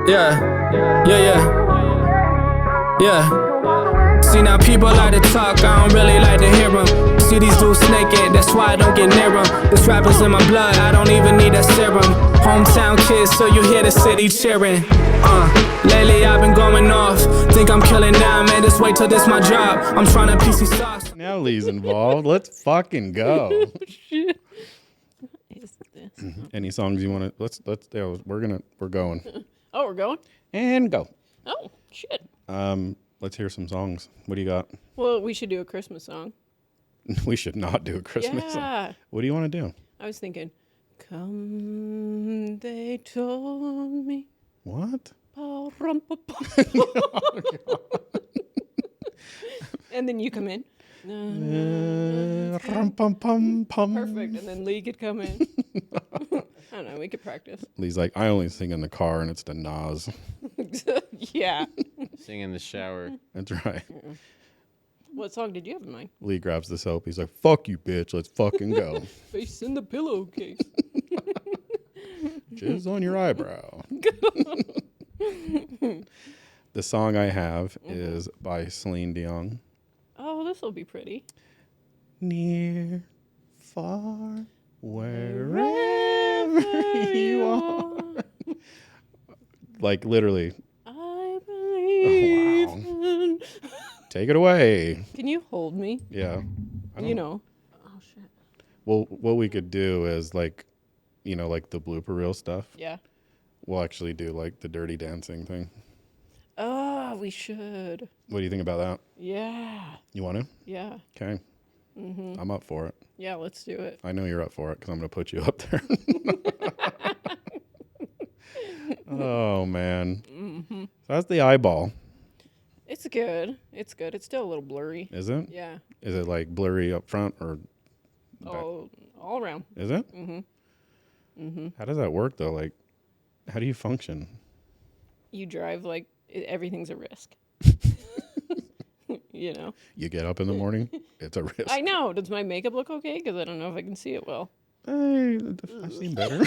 Yeah, yeah, yeah, yeah. See, now people like to talk, I don't really like to hear them. See these dudes naked, that's why I don't get near them. This rapper's in my blood, I don't even need that serum. Hometown kids, so you hear the city cheering. Lately I've been going off, think I'm killing now, man, just wait till this my job. I'm trying to PC sauce. Now Lee's involved, let's fucking go. Shit. Any songs you want to, let's we're going. Oh, we're going? And go. Oh, shit. Let's hear some songs. What do you got? Well, we should do a Christmas song. We should not do a Christmas song. What do you want to do? I was thinking, come, they told me. What? Oh, and then you come in. Perfect. And then Lee could come in. I don't know. We could practice. Lee's like, I only sing in the car and it's the Nas. Yeah. Sing in the shower. That's right. What song did you have in mind? Lee grabs the soap. He's like, fuck you, bitch. Let's fucking go. Face in the pillowcase. Jizz on your eyebrow. The song I have is by Celine Dion. Oh, this will be pretty. Near, far, wherever you are. Like literally. I believe. Oh, wow. Take it away. Can you hold me? Yeah. You know. Oh, shit. Well, what we could do is like, you know, like the blooper reel stuff. Yeah. We'll actually do like the dirty dancing thing. Oh, we should. What do you think about that? Yeah. You want to? Yeah. Okay. I'm up for it. Yeah, let's do it. I know you're up for it because I'm going to put you up there. Oh, man. So that's the eyeball. It's good. It's good. It's still a little blurry. Is it? Yeah. Is it like blurry up front or back? Oh, all around. Is it? How does that work though? Like, how do you function? You drive like everything's a risk. You know. You get up in the morning, it's a risk. I know. Does my makeup look okay? Because I don't know if I can see it well. Hey, I've seen better.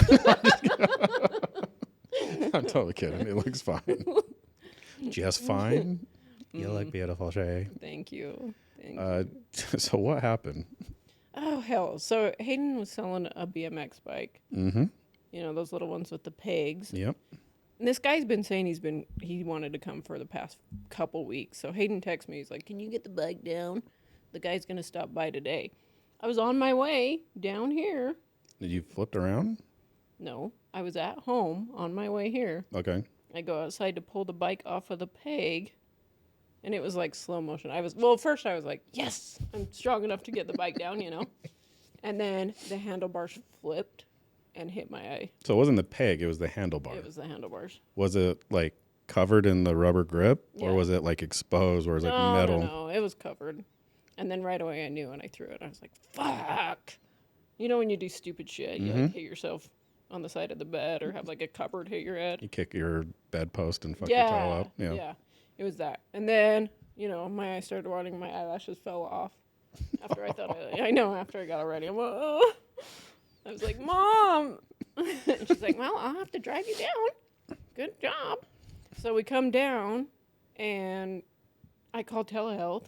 I'm totally kidding. It looks fine. Just fine. You look beautiful, Shay. Thank you. Thank you. So what happened? Oh, hell. So Hayden was selling a BMX bike. Mm-hmm. You know, those little ones with the pegs. Yep. And this guy's been saying he wanted to come for the past couple weeks. So Hayden texts me. He's like, can you get the bike down? The guy's going to stop by today. I was on my way down here. Did you flip around? No, I was at home on my way here. Okay. I go outside to pull the bike off of the peg, and it was like slow motion. First I was like, yes, I'm strong enough to get the bike down, you know? And then the handlebars flipped and hit my eye. So it wasn't the peg, it was the handlebar. It was the handlebars. Was it like covered in the rubber grip or Yeah. was it like exposed where it was like metal? No, it was covered. And then right away I knew and I threw it. I was like, fuck. You know when you do stupid shit, you like hit yourself on the side of the bed or have like a cupboard hit your head? You kick your bedpost and fuck your toe up. Yeah. It was that. And then, you know, my eyes started watering, my eyelashes fell off. After I thought after I got it ready. I'm like, oh. I was like, Mom. And she's like, well, I'll have to drive you down. Good job. So we come down and I call telehealth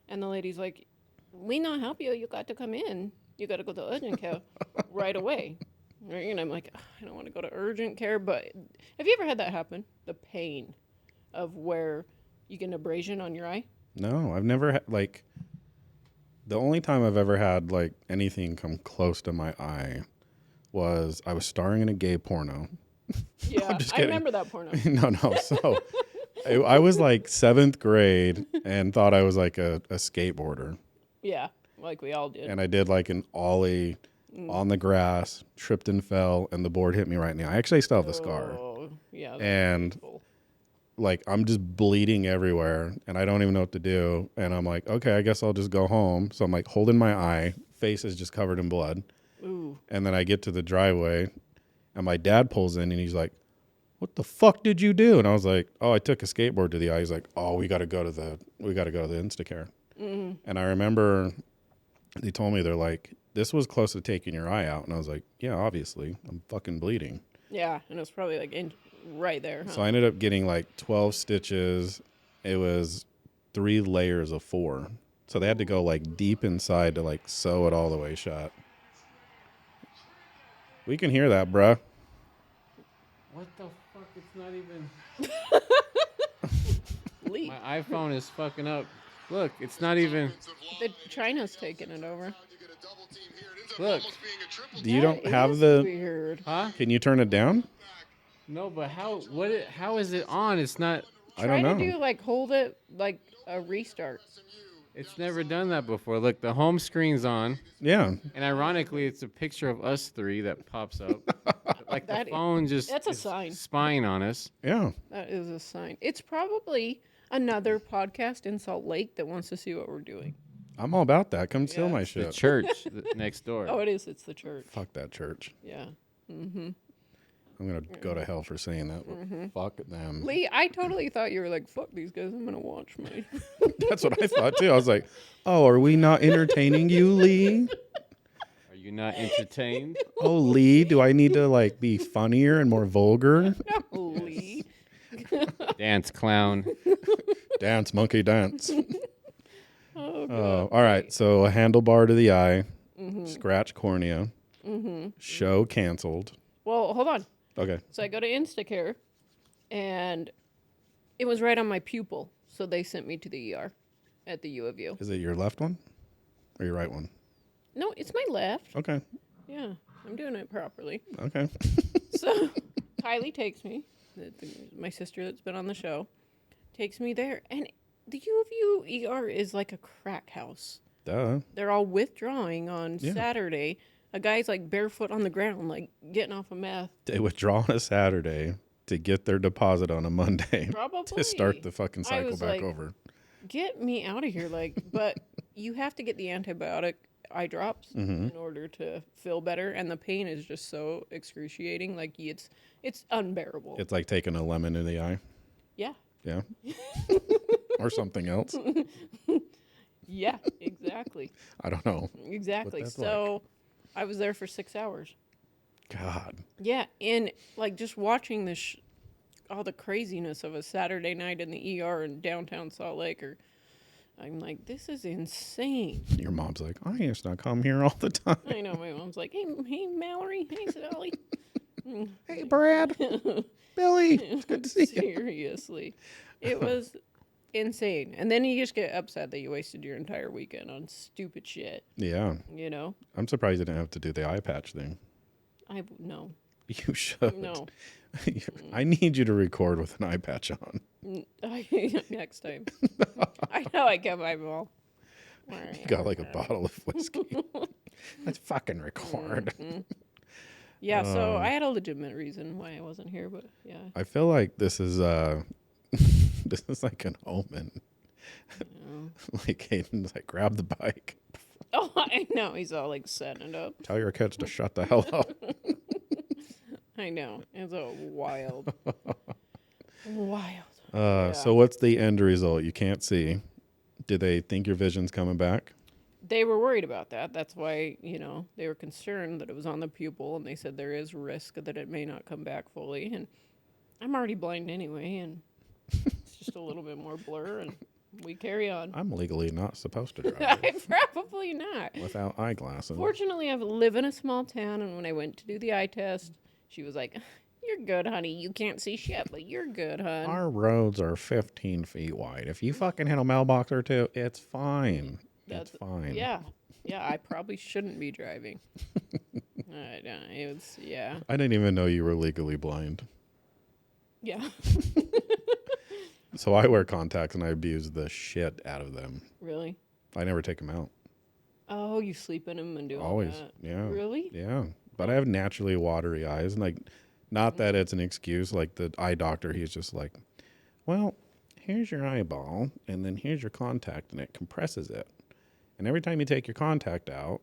and the lady's like, we not help you. You got to come in. You got to go to urgent care right away. Right? And I'm like, I don't want to go to urgent care. But have you ever had that happen? The pain of where you get an abrasion on your eye? No, I've never had, like, the only time I've ever had, like, anything come close to my eye was I was starring in a gay porno. Yeah, I remember that porno. No. So I was, like, 7th grade and thought I was, like, a skateboarder. Yeah, like we all did. And I did, like, an ollie on the grass, tripped and fell, and the board hit me right in the eye. I actually still have the scar. Oh, yeah. And painful. like I'm just bleeding everywhere and I don't even know what to do. And I'm like, okay, I guess I'll just go home. So I'm like holding my eye, face is just covered in blood. Ooh. And then I get to the driveway and my dad pulls in and he's like, what the fuck did you do? And I was like, oh, I took a skateboard to the eye. He's like, oh, we got to go to the Instacare. And I remember they told me, they're like, this was close to taking your eye out. And I was like, yeah, obviously I'm fucking bleeding. Yeah, and it was probably like right there. Huh? So I ended up getting like 12 stitches. It was 3 layers of 4. So they had to go like deep inside to like sew it all the way shut. We can hear that, bruh. What the fuck? It's not even. Lee. My iPhone is fucking up. Look, it's not even. China's taking it over. Look. You don't That have is the. weird. Huh? Can you turn it down? No, but how? How is it on? It's not. I don't know. Try to do like hold it like a restart. It's never done that before. Look, the home screen's on, Yeah. and ironically, it's a picture of us 3 that pops up. Like the phone just. That's a is sign. Spying on us. Yeah. That is a sign. It's probably another podcast in Salt Lake that wants to see what we're doing. I'm all about that. Come steal my The shit. church next door. Oh, it is. It's the church. Fuck that church. Yeah. Mm-hmm. I'm going to go to hell for saying that. Fuck them. Lee, I totally thought you were like, fuck these guys. I'm going to watch my. That's what I thought too. I was like, oh, are we not entertaining you, Lee? Are you not entertained? Oh, Lee, do I need to like be funnier and more vulgar? No, Lee. Dance clown. Dance, monkey, dance. Oh, God. All right. So a handlebar to the eye, scratch cornea, show canceled. Well, hold on. Okay. So I go to Instacare, and it was right on my pupil. So they sent me to the ER at the U of U. Is it your left one or your right one? No, it's my left. Okay. Yeah, I'm doing it properly. Okay. So Kylie takes me, my sister that's been on the show, takes me there. And the U of U ER is like a crack house. Duh. They're all withdrawing on Yeah. Saturday. A guy's like barefoot on the ground, like getting off of meth. They withdraw on a Saturday to get their deposit on a Monday Probably. to start the fucking I cycle was back like, over. Get me out of here. Like, but you have to get the antibiotic eye drops in order to feel better. And the pain is just so excruciating. Like, it's unbearable. It's like taking a lemon in the eye. Yeah. Yeah. Or something else. Yeah, exactly. I don't know. Exactly. that's So I was there for 6 hours. God. Yeah. And like just watching this, all the craziness of a Saturday night in the ER in downtown Salt Lake, I'm like, this is insane. Your mom's like, I used to come here all the time. I know. My mom's like, hey, Mallory. Hey, Sally. Hey, Brad. Billy. It's good to see you. Seriously. It was insane. And then you just get upset that you wasted your entire weekend on stupid shit, Yeah. you know? I'm surprised you didn't have to do the eye patch thing. No. You should. No. I need you to record with an eye patch on. Next time. I know I kept my ball. You got like a bottle of whiskey. Let's fucking record. Yeah, so I had a legitimate reason why I wasn't here, but yeah. I feel like this is this is like an omen. Like Hayden's like, grab the bike. Oh, I know. He's all like setting it up. Tell your kids to shut the hell up. I know. It's a wild. Wild. So what's the end result? You can't see. Do they think your vision's coming back? They were worried about that. That's why, they were concerned that it was on the pupil, and they said there is risk that it may not come back fully. And I'm already blind anyway, and it's just a little bit more blur, and we carry on. I'm legally not supposed to drive Probably not. without eyeglasses. Fortunately, I live in a small town, and when I went to do the eye test, she was like, "You're good, honey. You can't see shit, but you're good, hon." Our roads are 15 feet wide. If you fucking hit a mailbox or two, it's fine. It's fine. Yeah. Yeah, I probably shouldn't be driving. I don't. Yeah. I didn't even know you were legally blind. Yeah. So I wear contacts and I abuse the shit out of them. Really? I never take them out. Oh, you sleep in them and do all Always. that? Yeah. Really? Yeah. But I have naturally watery eyes. And like, not that it's an excuse. Like the eye doctor, he's just like, well, here's your eyeball and then here's your contact and it compresses it. And every time you take your contact out,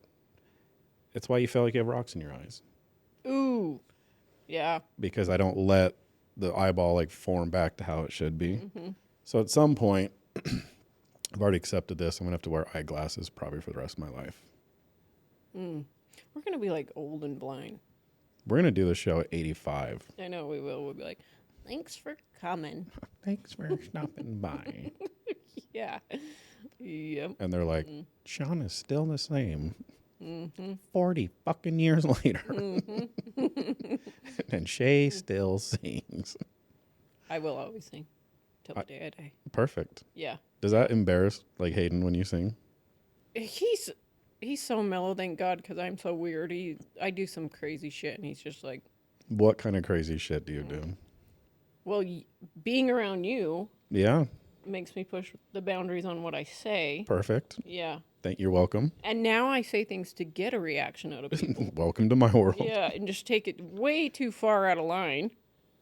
it's why you feel like you have rocks in your eyes. Ooh. Yeah. Because I don't let the eyeball like form back to how it should be. So at some point, I've already accepted this. I'm going to have to wear eyeglasses probably for the rest of my life. We're going to be like old and blind. We're going to do the show at 85. I know we will. We'll be like, thanks for coming. Thanks for stopping by. Yeah. Yep. And they're like, Sean is still the same. 40 fucking years later. And Shay still sings. I will always sing till the day I die. Perfect. Yeah. Does that embarrass like Hayden when you sing? He's so mellow, thank God, because I'm so weird. I do some crazy shit, and he's just like, What kind of crazy shit do you do? well, being around you Yeah. makes me push the boundaries on what I say. Perfect. Yeah. You're welcome. And now I say things to get a reaction out of people. Welcome to my world. Yeah, and just take it way too far out of line.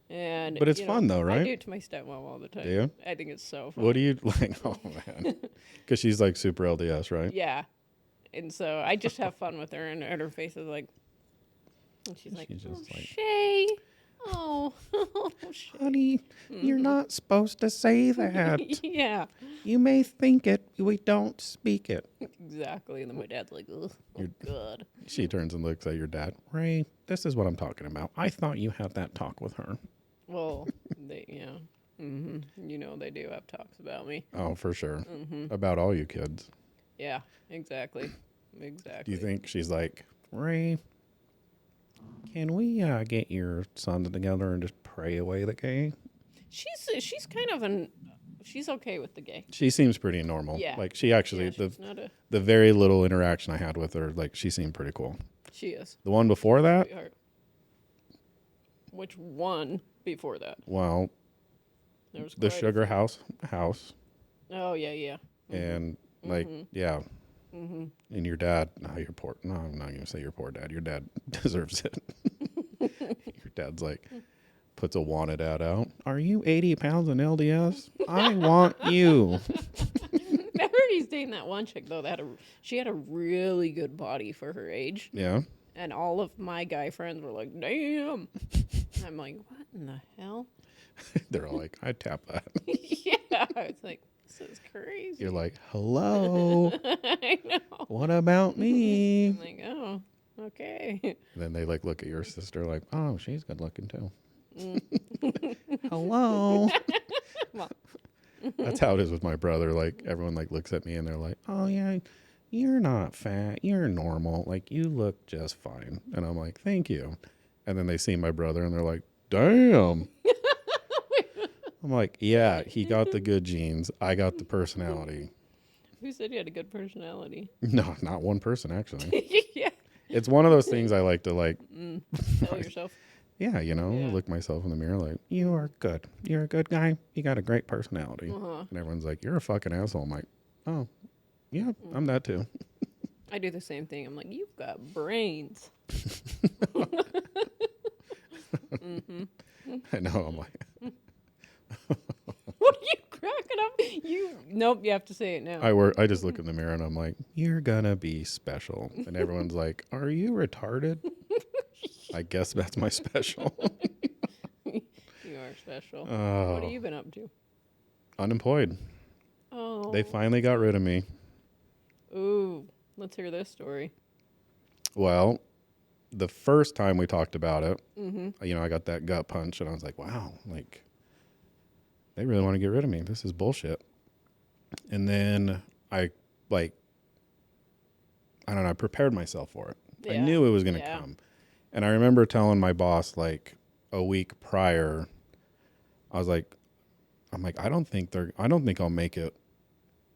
But it's fun though, right? I do it to my stepmom all the time. Do you? I think it's so fun. What do you like? Oh man, because she's like super LDS, right? Yeah. And so I just have fun with her, and her face is like, and she's like, She's just like, Shay. Oh, Shay. honey, you're not supposed to say that. Yeah. You may think it, we don't speak it. Exactly. And then my dad's like, ugh, oh, God. She turns and looks at your dad. Ray, this is what I'm talking about. I thought you had that talk with her. Well, yeah. You know, they do have talks about me. Oh, for sure. About all you kids. Yeah, exactly. Exactly. Do you think she's like, Ray, can we get your sons together and just pray away the gay? She's kind of she's okay with the gay. She seems pretty normal. Yeah. Like she actually, Yeah, she's not a, the very little interaction I had with her, like she seemed pretty cool. she is. The one before that, Sweetheart. Which one before that? well, There was the quite a sugar few. house, Oh, yeah. and like, yeah. And your dad, no, your poor, no, I'm not going to say your poor dad. Your dad deserves it. Your dad's like, puts a wanted ad out. Are you 80 pounds in LDS? I want you. Remember he's dating that one chick, though, she had a really good body for her age. Yeah. And all of my guy friends were like, damn. I'm like, what in the hell? They're all like, I'd tap that. Yeah. It's like, this is crazy. You're like, hello. I know. What about me? I'm like, oh, okay. And then they like look at your sister like, oh, she's good looking too. Hello. Well. That's how it is with my brother. Like everyone like looks at me and they're like, oh yeah, you're not fat. You're normal. Like you look just fine. And I'm like, thank you. And then they see my brother and they're like, damn. I'm like, yeah, he got the good genes. I got the personality. Who said you had a good personality? No, not one person actually. Yeah. It's one of those things I like to like, Tell yourself. yeah, you know, Yeah. look myself in the mirror like, you are good. You're a good guy. You got a great personality. And everyone's like, you're a fucking asshole. I'm like, oh, yeah, I'm that too. I do the same thing. I'm like, you've got brains. I know. I'm like, What are you cracking up? Nope, you have to say it now. I just look in the mirror and I'm like, you're gonna be special. And everyone's like, are you retarded? I guess that's my special. You are special. Oh. What have you been up to? Unemployed. Oh. They finally got rid of me. Ooh, let's hear this story. Well, the first time we talked about it, you know, I got that gut punch and I was like, wow, like, they really want to get rid of me. This is bullshit. And then I don't know, I prepared myself for it. I Yeah. knew it was going to Yeah. come. And I remember telling my boss like a week prior, I'm like, I don't think I'll make it.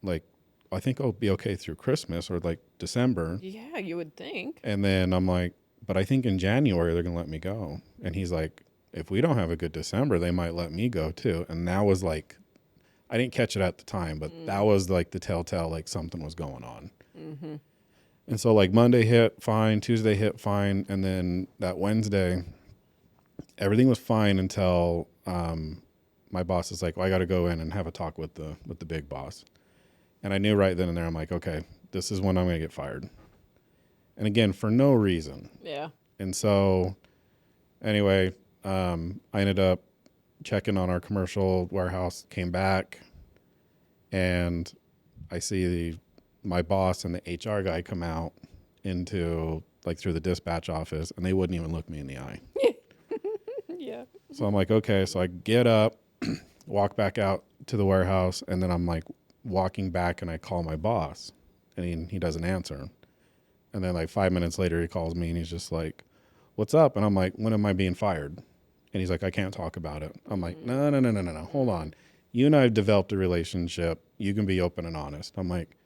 Like, I think I'll be okay through Christmas or like December. Yeah, you would think. And then I'm like, but I think in January they're going to let me go. And he's like, if we don't have a good December, they might let me go too. And that was like, I didn't catch it at the time, but that was like the telltale, like something was going on. And so like Monday hit fine, Tuesday hit fine. And then that Wednesday, everything was fine until my boss is like, well, I got to go in and have a talk with the big boss. And I knew right then and there, I'm like, okay, this is when I'm going to get fired. And again, for no reason. Yeah. And so anyway, I ended up checking on our commercial warehouse, came back, and I see my boss and the HR guy come out into like through the dispatch office, and they wouldn't even look me in the eye. Yeah. So I'm like, okay. So I get up, walk back out to the warehouse, and then I'm like walking back, and I call my boss, and he doesn't answer. And then like 5 minutes later, he calls me, and he's just like, "What's up?" And I'm like, "When am I being fired?" And he's like, "I can't talk about it." I'm like, no. Hold on. You and I have developed a relationship. You can be open and honest. I'm like,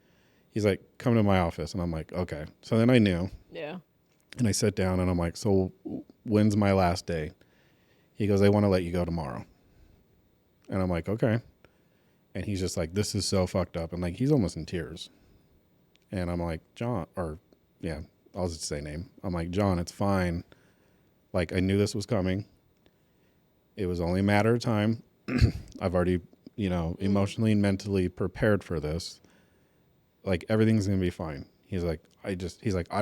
he's like, "Come to my office." And I'm like, okay. So then I knew. Yeah. And I sit down and I'm like, "So when's my last day?" He goes, "They want to let you go tomorrow." And I'm like, okay. And he's just like, "This is so fucked up." And like, he's almost in tears. And I'm like, "John," or yeah, I'll just say name. I'm like, "John, it's fine. Like, I knew this was coming. It was only a matter of time. I've already, emotionally and mentally prepared for this. Like, everything's going to be fine." He's like, "I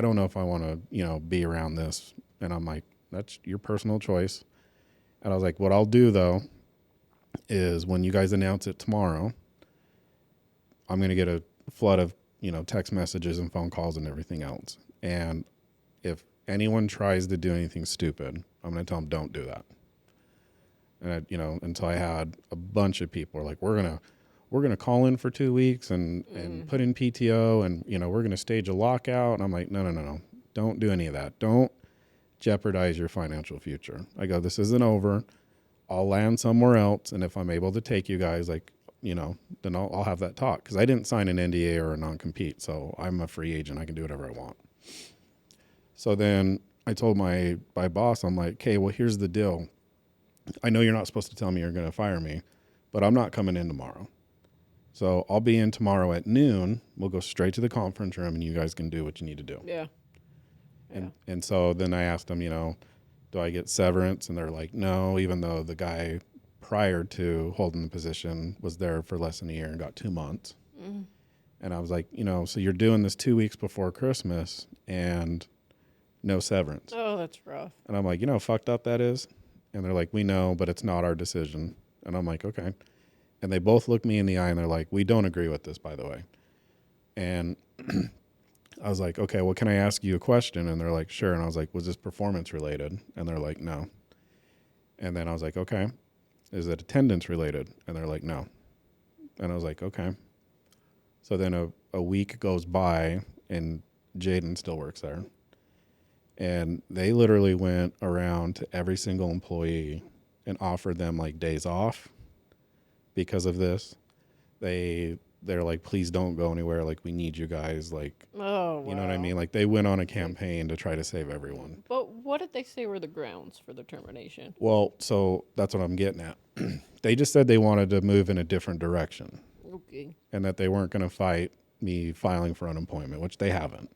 don't know if I want to, be around this." And I'm like, "That's your personal choice." And I was like, "What I'll do though, is when you guys announce it tomorrow, I'm going to get a flood of, text messages and phone calls and everything else. And if anyone tries to do anything stupid, I'm going to tell them don't do that." And until I had a bunch of people like, we're gonna call in for 2 weeks and put in PTO, and we're gonna stage a lockout. And I'm like, no, don't do any of that. Don't jeopardize your financial future. I go, this isn't over. I'll land somewhere else, and if I'm able to take you guys, like, then I'll have that talk, because I didn't sign an NDA or a non-compete, so I'm a free agent. I can do whatever I want. So then I told my boss, I'm like, "Okay, well, here's the deal. I know you're not supposed to tell me you're going to fire me, but I'm not coming in tomorrow. So I'll be in tomorrow at noon. We'll go straight to the conference room, and you guys can do what you need to do." Yeah. And so then I asked them, "Do I get severance?" And they're like, "No," even though the guy prior to holding the position was there for less than a year and got 2 months. And I was like, "So you're doing this 2 weeks before Christmas and no severance." Oh, that's rough. And I'm like, "You know how fucked up that is?" And they're like, "We know, but it's not our decision." And I'm like, "Okay." And they both look me in the eye and they're like, "We don't agree with this, by the way." And I was like, "Okay, well, can I ask you a question?" And they're like, "Sure." And I was like, "Was this performance related?" And they're like, "No." And then I was like, "Okay, is it attendance related?" And they're like, "No." And I was like, "Okay." So then a week goes by and Jaden still works there. And they literally went around to every single employee and offered them like days off because of this. They're like, "Please don't go anywhere. Like, we need you guys." Like, Oh, wow. you know what I mean? Like, they went on a campaign to try to save everyone. But what did they say were the grounds for the termination? Well, so that's what I'm getting at. They just said they wanted to move in a different direction Okay. and that they weren't going to fight me filing for unemployment, which they haven't.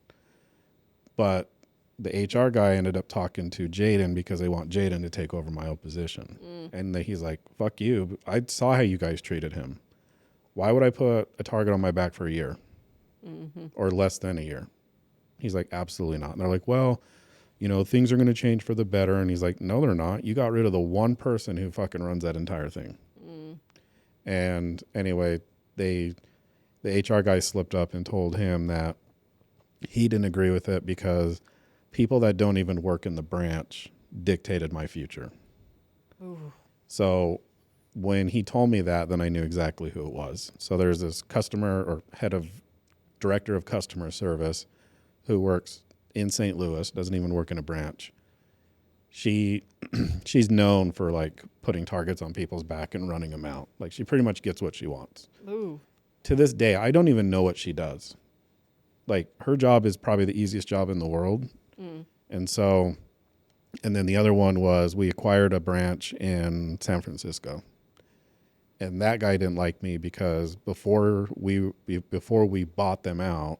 But the HR guy ended up talking to Jaden because they want Jaden to take over my old position. And he's like, "Fuck you. I saw how you guys treated him. Why would I put a target on my back for a year or less than a year?" He's like, "Absolutely not." And they're like, "Well, things are going to change for the better." And he's like, "No, they're not. You got rid of the one person who fucking runs that entire thing." And anyway, the HR guy slipped up and told him that he didn't agree with it because people that don't even work in the branch dictated my future. Ooh. So when he told me that, then I knew exactly who it was. So there's this customer or director of customer service who works in St. Louis, doesn't even work in a branch. She's known for like putting targets on people's back and running them out. Like, she pretty much gets what she wants. Ooh. To this day, I don't even know what she does. Like, her job is probably the easiest job in the world. And so, and then the other one was we acquired a branch in San Francisco. And that guy didn't like me because before we bought them out,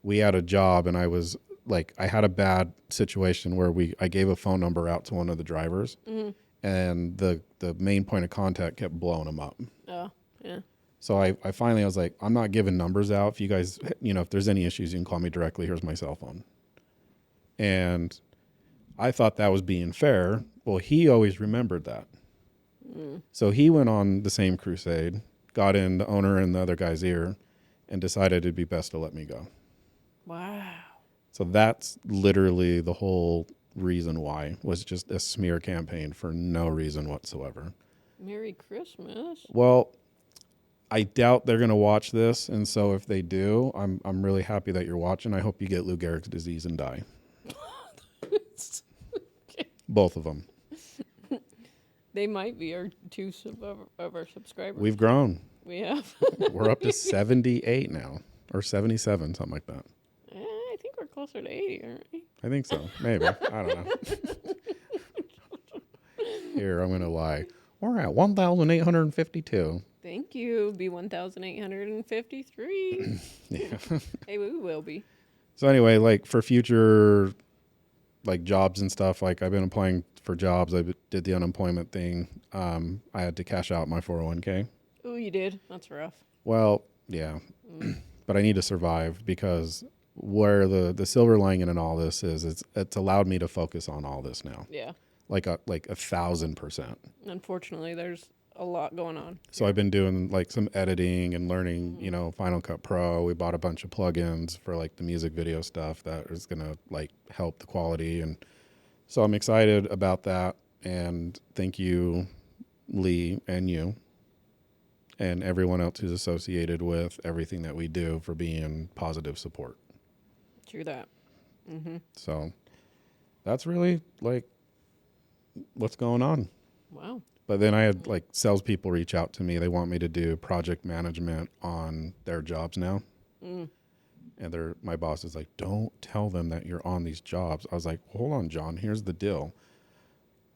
we had a job, and I was like, I had a bad situation where I gave a phone number out to one of the drivers, and the main point of contact kept blowing them up. Oh, yeah. So I finally was like, "I'm not giving numbers out. If you guys, if there's any issues, you can call me directly. Here's my cell phone." And I thought that was being fair. Well, he always remembered that. So he went on the same crusade, got in the owner and the other guy's ear, and decided it'd be best to let me go. Wow. So that's literally the whole reason why, was just a smear campaign for no reason whatsoever. Merry Christmas. Well, I doubt they're going to watch this, and so if they do, I'm really happy that you're watching. I hope you get Lou Gehrig's disease and die. Both of them. They might be our of our subscribers. We've grown. We have. We're up to 78 now, or 77, something like that. I think we're closer to 80, aren't we? I think so. Maybe. I don't know. Here, I'm going to lie. We're at 1,852. Thank you. Be 1,853. Yeah. Hey, we will be. So anyway, like for future like jobs and stuff, like I've been applying for jobs. I did the unemployment thing. I had to cash out my 401k. Oh, you did? That's rough. Well, yeah. But I need to survive, because where the silver lining in all this is it's allowed me to focus on all this now. Yeah. Like 1,000%. Unfortunately, there's a lot going on. So I've been doing like some editing and learning, you know, Final Cut Pro. We bought a bunch of plugins for like the music video stuff that is going to like help the quality. And so I'm excited about that. And thank you, Lee, and you, and everyone else who's associated with everything that we do, for being positive support. True that. Mm-hmm. So that's really like what's going on. Wow. But then I had like salespeople reach out to me. They want me to do project management on their jobs now. And my boss is like, don't tell them that you're on these jobs. I was like, hold on, John, here's the deal.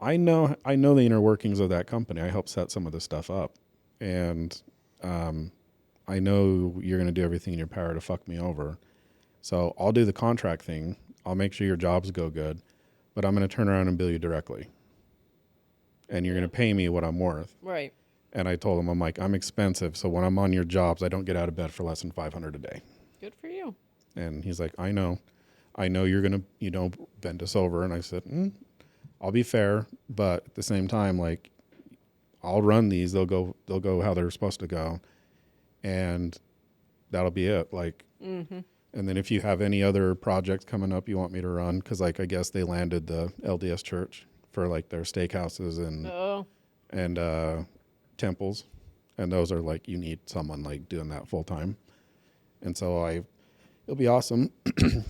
I know the inner workings of that company. I helped set some of the stuff up. And I know you're going to do everything in your power to fuck me over. So I'll do the contract thing. I'll make sure your jobs go good. But I'm going to turn around and bill you directly. And you're going to pay me what I'm worth. Right. And I told him, I'm like, I'm expensive. So when I'm on your jobs, I don't get out of bed for less than $500 a day. Good for you. And he's like, I know you're going to, bend us over. And I said, I'll be fair. But at the same time, like, I'll run these. They'll go how they're supposed to go. And that'll be it. Like, and then if you have any other projects coming up you want me to run, because like, I guess they landed the LDS church for like their steakhouses and temples, and those are like, you need someone like doing that full time. And so it'll be awesome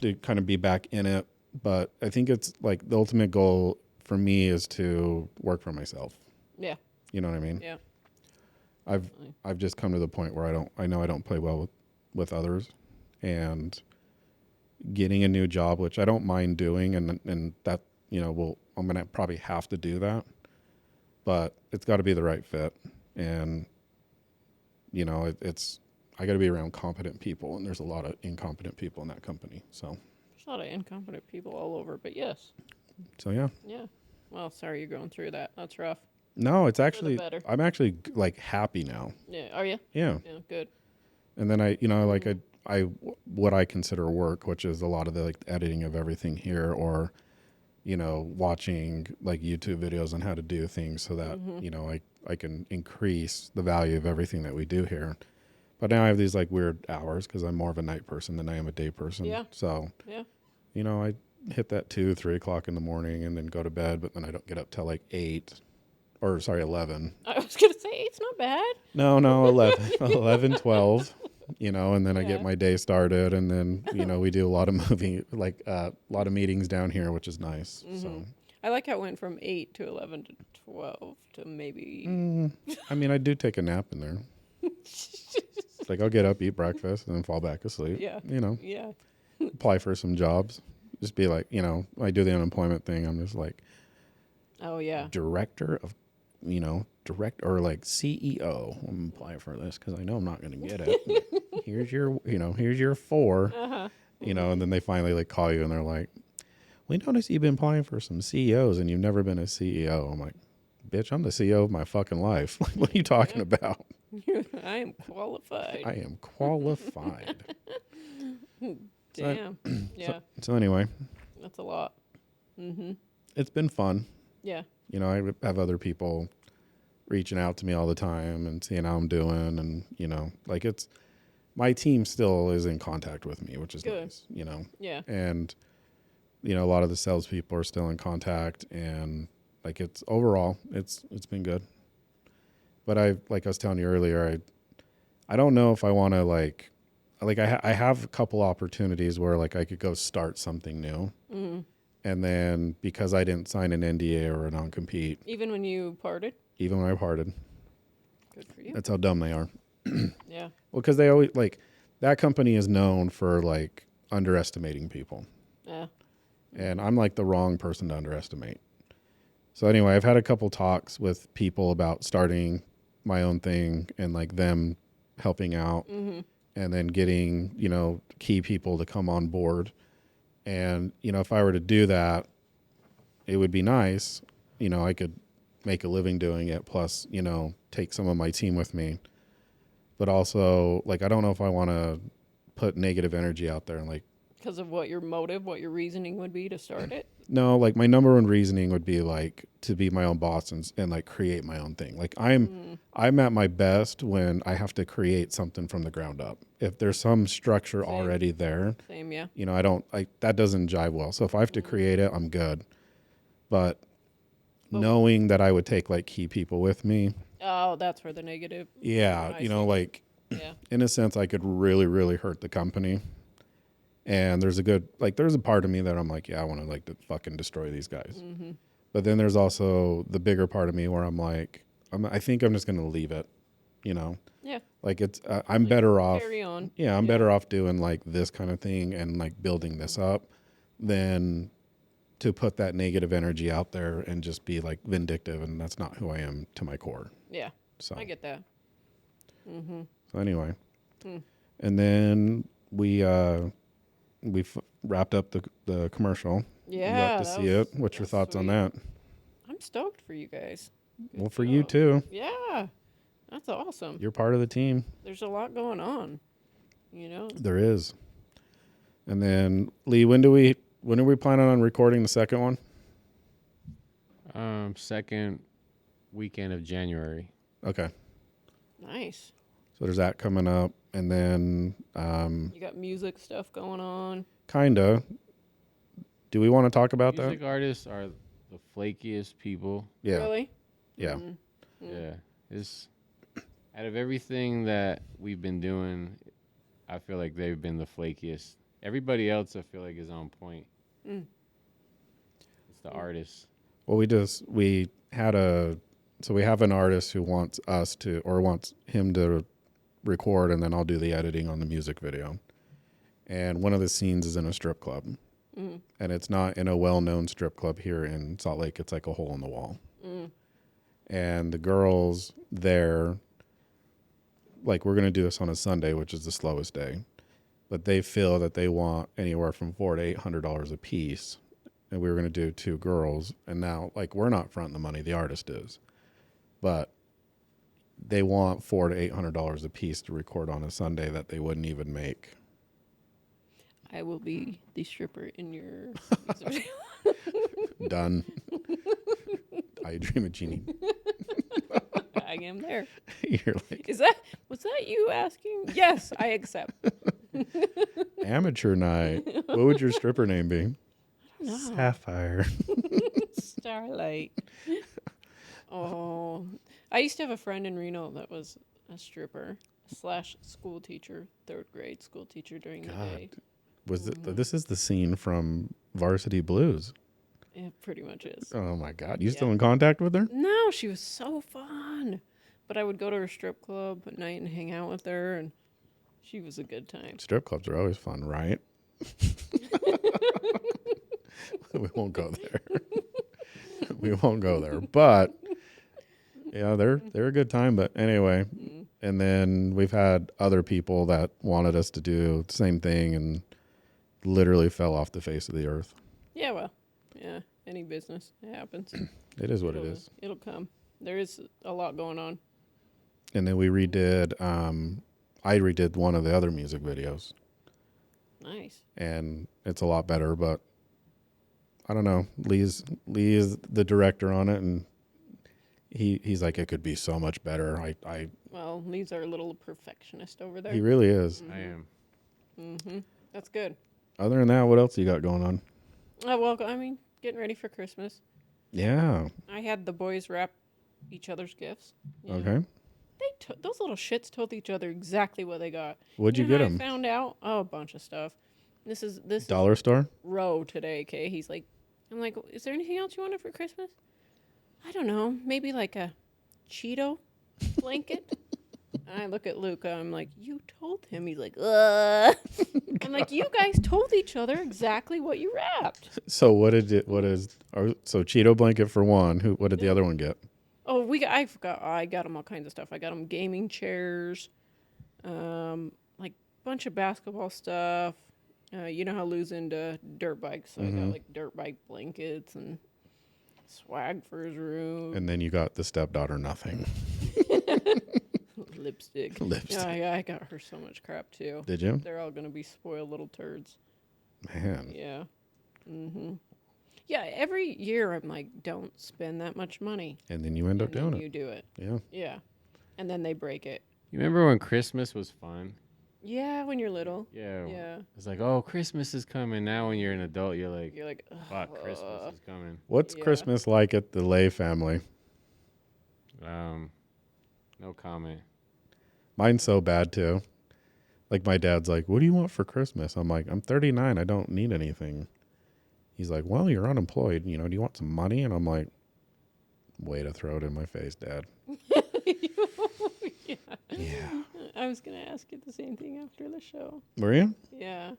to kind of be back in it. But I think it's like the ultimate goal for me is to work for myself. Yeah. You know what I mean? Yeah. I've just come to the point where I know I don't play well with others, and getting a new job, which I don't mind doing, and that, I'm going to probably have to do that, but it's got to be the right fit. And, I got to be around competent people, and there's a lot of incompetent people in that company. So There's a lot of incompetent people all over, but yes. So, yeah. Yeah. Well, sorry you're going through that. That's rough. No, it's actually, better. I'm actually like happy now. Yeah. Are you? Yeah. Yeah. Good. And then I what I consider work, which is a lot of the like editing of everything here, or, watching like YouTube videos on how to do things so that, I can increase the value of everything that we do here. But now I have these like weird hours because I'm more of a night person than I am a day person. Yeah. So, Yeah. I hit that 3 o'clock in the morning and then go to bed, but then I don't get up till like 11. I was going to say, it's not bad. No, 11, 12. And then I get my day started, and then, we do a lot of a lot of meetings down here, which is nice. So I like how it went from 8 to 11 to 12 to maybe. I mean, I do take a nap in there. Like I'll get up, eat breakfast, and then fall back asleep. Yeah. Yeah. Apply for some jobs. Just be like, I do the unemployment thing. I'm just like, Oh, yeah. director of, or like CEO. I'm gonna apply for this because I know I'm not gonna get it. Here's your 4. And then they finally like call you and they're like, we noticed you've been applying for some CEOs and you've never been a CEO. I'm like, bitch, I'm the CEO of my fucking life. Like, what are you talking about? I am qualified. I am qualified. Damn. Yeah. So anyway, That's a lot. it's been fun. Yeah. I have other people reaching out to me all the time and seeing how I'm doing. And, like my team still is in contact with me, which is Good. nice, you know. Yeah. And you know, a lot of the salespeople are still in contact, and like it's overall, it's been good. But like I was telling you earlier, I don't know if I want to like I have a couple opportunities where like I could go start something new, and then because I didn't sign an NDA or a non-compete, Even when you parted? even when I parted, Good for you. that's how dumb they are. Yeah. Well, because they always like that company is known for like underestimating people. Yeah. And I'm like the wrong person to underestimate. So anyway, I've had a couple talks with people about starting my own thing and like them helping out and then getting, you know, key people to come on board. And, you know, if I were to do that, it would be nice. You know, I could make a living doing it, plus, you know, take some of my team with me. But also, like, I don't know if I want to put negative energy out there and like, Because of what your motive, what your reasoning would be to start it? no, like my number one reasoning would be like to be my own boss and like create my own thing. Like I'm at my best when I have to create something from the ground up. If there's some structure already there, Same, yeah. you know, that doesn't jive well. So if I have to create it, I'm good. But knowing that I would take like key people with me, Oh, that's where the negative. yeah, I you know, see. like Yeah. in a sense, I could really, really hurt the company. And there's a part of me that I'm like, yeah, I want to like to fucking destroy these guys. But then there's also the bigger part of me where I'm like, I think I'm just going to leave it, you know? Yeah. Like I'm better off. Carry on. Yeah, I'm better off doing like this kind of thing and like building this up than to put that negative energy out there and just be like vindictive. And that's not who I am to my core. Yeah. So I get that. So anyway, and then we wrapped up the commercial. Yeah. You got to that see was- it. What's your that's thoughts on sweet. that? I'm stoked for you guys. Good Well, for you job. too. Yeah. That's awesome. You're part of the team. There's a lot going on. You know? There is. And then Lee, when are we planning on recording the second one? Second weekend of January. Okay. Nice. So there's that coming up, and then You got music stuff going on. kinda. Do we want to talk about Music that? artists are the flakiest people. Yeah. Really? Yeah. Yeah. It's out of everything that we've been doing, I feel like they've been the flakiest. Everybody else I feel like is on point. It's the artists. Well, we have an artist who wants wants him to record, and then I'll do the editing on the music video. And one of the scenes is in a strip club. And it's not in a well-known strip club here in Salt Lake. It's like a hole in the wall. And the girls there, like, we're going to do this on a Sunday, which is the slowest day. But they feel that they want anywhere from $400 to $800 a piece. And we were going to do 2 girls. And now, like, we're not fronting the money. The artist is. But they want $400 to $800 a piece to record on a Sunday that they wouldn't even make. I will be the stripper in your music video. Done. I dream of Genie. I am there. You're like, Was that you asking? Yes, I accept. amateur night. What would your stripper name be? know. Sapphire. Starlight. Oh, I used to have a friend in Reno that was a stripper / school teacher, 3rd grade school teacher during the day. This is the scene from Varsity Blues. It pretty much is. Oh my God. You still in contact with her? No, she was so fun. But I would go to her strip club at night and hang out with her, and she was a good time. Strip clubs are always fun, right? We won't go there. We won't go there. But yeah, they're a good time. But anyway, and then we've had other people that wanted us to do the same thing and literally fell off the face of the earth. Yeah, well, yeah, any business, it happens. It is what it is. It'll come. There is a lot going on. And then we redid, I redid one of the other music videos. Nice. And it's a lot better, but I don't know. Lee is the director on it, and he's like, it could be so much better. Well, Lee's our little perfectionist over there. He really is. I am. Mm-hmm. That's good. Other than that, what else you got going on? Well, I mean, getting ready for Christmas. Yeah. I had the boys wrap each other's gifts. You know. Okay. Those little shits told each other exactly what they got. What'd you know get how them? I found out. Oh, a bunch of stuff. This is Dollar store? Roe today. Okay, I'm like, is there anything else you wanted for Christmas? I don't know. Maybe like a Cheeto blanket. And I look at Luca. I'm like, you told him. He's like, ugh. I'm like, you guys told each other exactly what you wrapped. So so Cheeto blanket for one. What did the other one get? Oh, I forgot. I got them all kinds of stuff. I got them gaming chairs, like bunch of basketball stuff. You know how Lou's into dirt bikes, so I got like dirt bike blankets and swag for his room. And then you got the stepdaughter nothing. Lipstick. Lipstick. I got her so much crap too. Did you? They're all gonna be spoiled little turds. Man. Yeah. Mm-hmm. Yeah. Every year I'm like, don't spend that much money. And then you end up doing You it. do it. Yeah. Yeah. And then they break it. You remember when Christmas was fun? Yeah, when you're little. Yeah. Yeah. It's like, oh, Christmas is coming. Now when you're an adult, you're like, fuck, "Ugh." Christmas is coming. What's Yeah. Christmas like at the Lay family? No comment. Mine's so bad too. Like my dad's like, "What do you want for Christmas?" I'm like, "I'm 39. I don't need anything." He's like, "Well, you're unemployed. You know, do you want some money?" And I'm like, "Way to throw it in my face, Dad." Yeah. I was gonna ask you the same thing after the show. Were you? Yeah.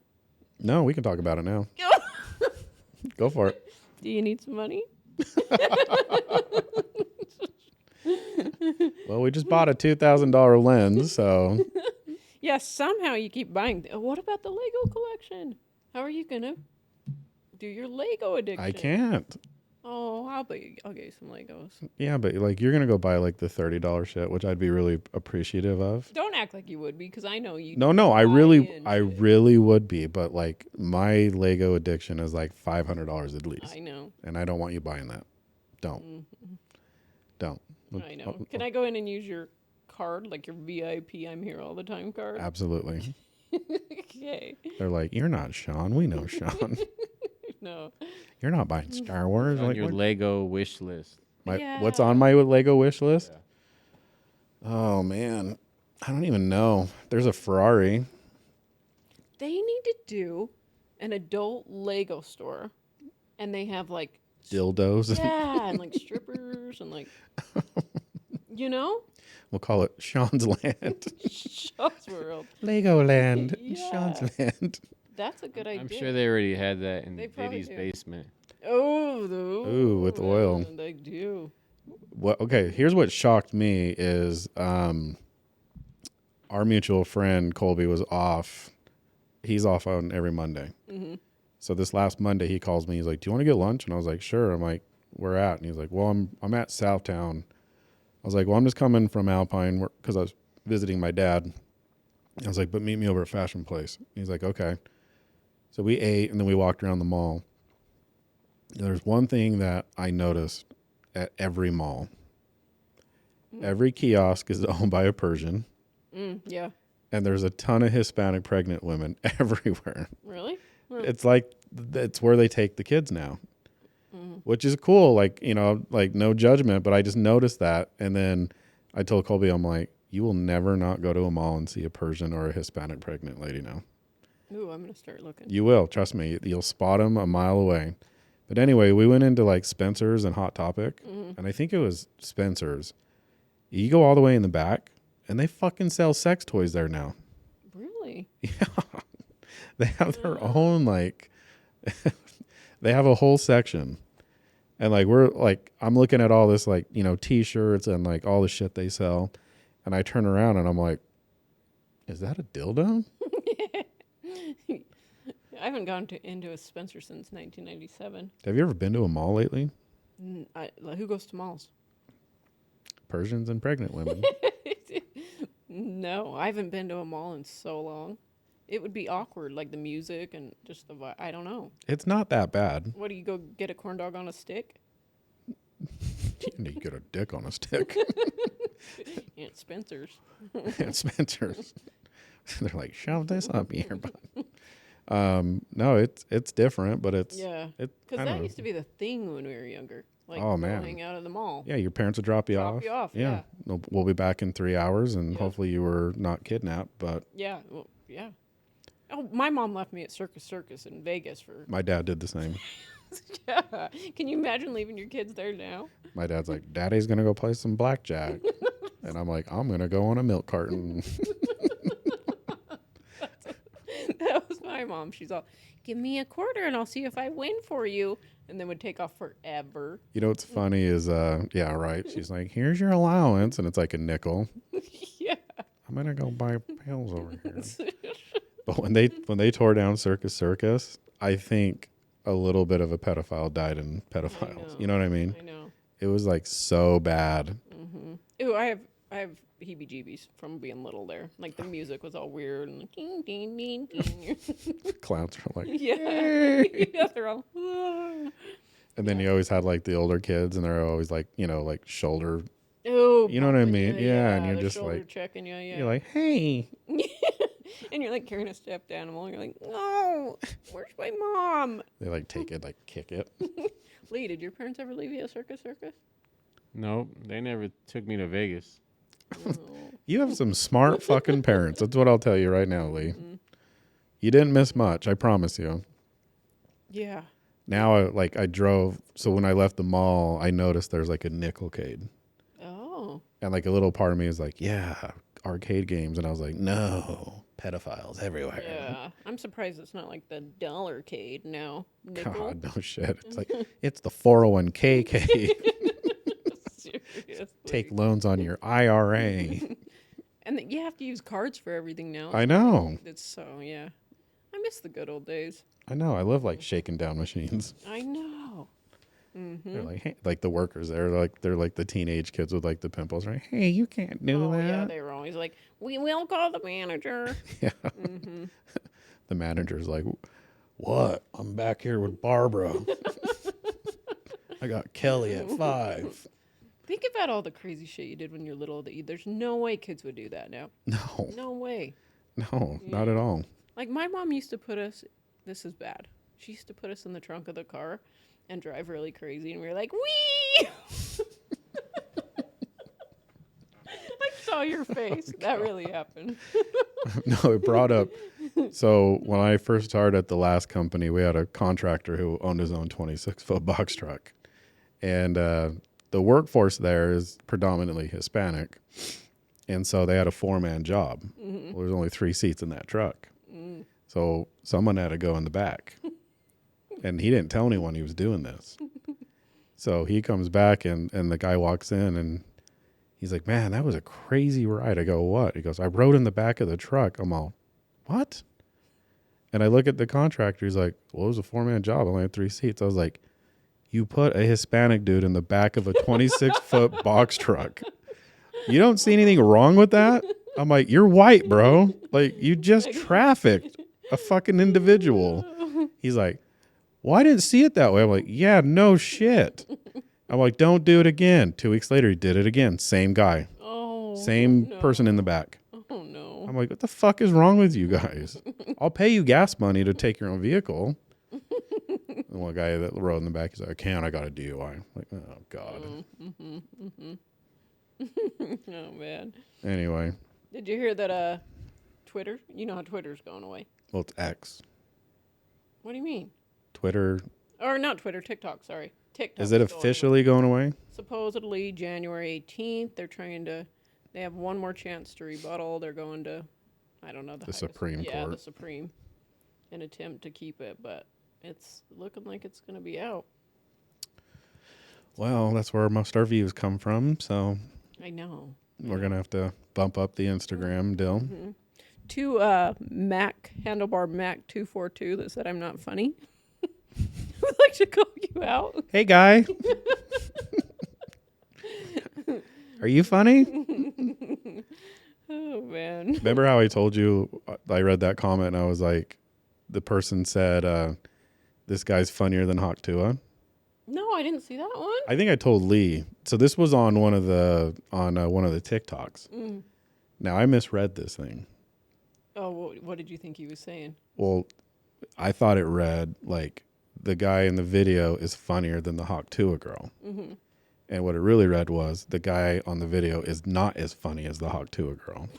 No, we can talk about it now. Go for it. Do you need some money? Well, we just bought a $2,000 lens, so Yeah. Somehow you keep buying. What about the Lego collection? How are you gonna do your Lego addiction? I can't. Oh, I'll get you some Legos. Yeah, but like you're gonna go buy like the $30 shit, which I'd be really appreciative of. Don't act like you would be, because I know you. No, I really would be, but like my Lego addiction is like $500 at least, I know. and I don't want you buying that. Don't. I know. Can I go in and use your card, like your VIP I'm here all the time card? Absolutely. Okay. They're like, "You're not Sean. We know Sean. No. You're not buying Star Wars." On Like, your what? Lego wish list. What's on my Lego wish list? Oh man, I don't even know. There's a Ferrari. They need to do an adult Lego store, and they have like Dildos. yeah, and like strippers and like We'll call it Sean's Land. Shop's World. Legoland. Yeah. Sean's Land. That's a good idea. I'm sure they already had that in They probably Diddy's do. basement. Ooh, with oil. They do. Okay, here's what shocked me is our mutual friend Colby was off. He's off on every Monday. Mm-hmm. So this last Monday he calls me. He's like, "Do you want to get lunch?" And I was like, "Sure." I'm like, "Where at?" And he's like, "Well, I'm at Southtown." I was like, "Well, I'm just coming from Alpine because I was visiting my dad." I was like, "But meet me over at Fashion Place." He's like, "Okay." So we ate and then we walked around the mall. And there's one thing that I noticed at every mall. Every kiosk is owned by a Persian, Yeah. and there's a ton of Hispanic pregnant women everywhere. Really? It's like it's where they take the kids now, which is cool. Like, you know, like no judgment, but I just noticed that. And then I told Colby, I'm like, you will never not go to a mall and see a Persian or a Hispanic pregnant lady now. Ooh, I'm gonna start looking. You will, trust me. You'll spot them a mile away. But anyway, we went into like Spencer's and Hot Topic, and I think it was Spencer's. You go all the way in the back, and they fucking sell sex toys there now. Really? Yeah. They have their own, like, they have a whole section. And like, I'm looking at all this, like, you know, t-shirts and like all the shit they sell. And I turn around and I'm like, is that a dildo? I haven't gone into a Spencer since 1997. Have you ever been to a mall lately? Who goes to malls? Persians and pregnant women. No, I haven't been to a mall in so long. It would be awkward, like the music and just the vibe. I don't know. It's not that bad. What do you go get a corn dog on a stick? You get a dick on a stick. Aunt Spencer's. Aunt Spencer's. They're like, shove this up here, bud. No, it's different, but it's Yeah. It, Because I that don't used to be the thing when we were younger. Like, Oh, man. going out of the mall. Yeah, your parents would drop you Drop off. you off, Yeah. We'll be back in 3 hours, and Yep. hopefully you were not kidnapped. But Yeah. Well, yeah. Oh, my mom left me at Circus in Vegas for. my dad did the same. Yeah. Can you imagine leaving your kids there now? My dad's like, Daddy's gonna go play some blackjack, and I'm like, I'm gonna go on a milk carton. That was my mom. She's all, give me a quarter and I'll see if I win for you. And then would take off forever. You know what's funny is, yeah, right. She's like, here's your allowance, and it's like a nickel. Yeah. I'm gonna go buy pills over here. But when they tore down Circus, I think a little bit of a pedophile died in pedophiles. You know what I mean? I know. It was like so bad. Mm-hmm. Ooh, I have heebie-jeebies from being little there. Like the music was all weird and like, ding, ding, ding, ding. Clowns were like, Yeah. Yeah, they're all. and then you always had like the older kids, and they're always like, like shoulder. Oh, You know what I pumping mean? you, Yeah, and you're the just shoulder like- checking you. Yeah. You're like, hey. And you're like carrying a stuffed animal. And you're like, no, where's my mom? They like take it, like kick it. Lee, did your parents ever leave you at Circus? Nope, they never took me to Vegas. No. You have some smart fucking parents. That's what I'll tell you right now, Lee. Mm-hmm. You didn't miss much, I promise you. Yeah. Now, I drove. So when I left the mall, I noticed there's like a nickelcade. Oh. And like a little part of me is like, yeah, arcade games. And I was like, no, pedophiles everywhere. Yeah. I'm surprised it's not like the dollarcade now. Nickel. God, no shit. It's like, it's the 401k cave. Seriously. Take loans on your IRA. And you have to use cards for everything now. I know. It's so, yeah. I miss the good old days. I know. I love like shaking down machines. I know. Mm-hmm. They're like, hey, like the workers there, they're like the teenage kids with like the pimples, right? Hey, you can't do Oh, that. yeah, they were always like, we will call the manager. Yeah. Mm-hmm. The manager's like, what? I'm back here with Barbara. I got Kelly at 5. Think about all the crazy shit you did when you're little. There's no way kids would do that now. No, No way. no, not at all. Like my mom used to put us, this is bad. She used to put us in the trunk of the car and drive really crazy. And we were like, wee! I saw your face. That really happened. No, it brought up. So when I first started at the last company, we had a contractor who owned his own 26-foot box truck. And the workforce there is predominantly Hispanic. And so they had a 4-man job. Mm-hmm. Well, there's only 3 seats in that truck. So someone had to go in the back. And he didn't tell anyone he was doing this. So he comes back and the guy walks in and he's like, man, that was a crazy ride. I go, what? He goes, I rode in the back of the truck. I'm all, what? And I look at the contractor. He's like, well, it was a 4-man job. I only had 3 seats. I was like, you put a Hispanic dude in the back of a 26-foot box truck. You don't see anything wrong with that? I'm like, you're white, bro. Like, you just trafficked a fucking individual. He's like, well, I didn't see it that way. I'm like, yeah, no shit. I'm like, don't do it again. 2 weeks later, he did it again. Same guy. Oh. Same no. person in the back. Oh, no. I'm like, what the fuck is wrong with you guys? I'll pay you gas money to take your own vehicle. And one guy that rode in the back, he's like, I can't. I got a DUI. I'm like, oh, God. Oh, man. Anyway, Did you hear that Twitter? You know how Twitter's going away. well, it's X. What do you mean? Twitter. Or not Twitter, TikTok, sorry. TikTok. Is it officially going away? Supposedly January 18th. They're trying to, they have one more chance to rebuttal. They're going to, I don't know. The highest- Supreme Yeah, the Court. Supreme. An attempt to keep it, but it's looking like it's going to be out. Well, that's where most of our views come from. So I know. we're going to have to bump up the Instagram deal. To Handlebar Mac 242 that said I'm not funny. Would like to call you out. Hey, guy. Are you funny? Oh, man. Remember how I told you I read that comment and I was like, the person said, this guy's funnier than Hawk Tua. No, I didn't see that one. I think I told Lee. So this was on one of the TikToks. Now I misread this thing. Oh, what did you think he was saying? Well, I thought it read like the guy in the video is funnier than the Hawk Tuah girl. And what it really read was the guy on the video is not as funny as the Hawk Tuah girl.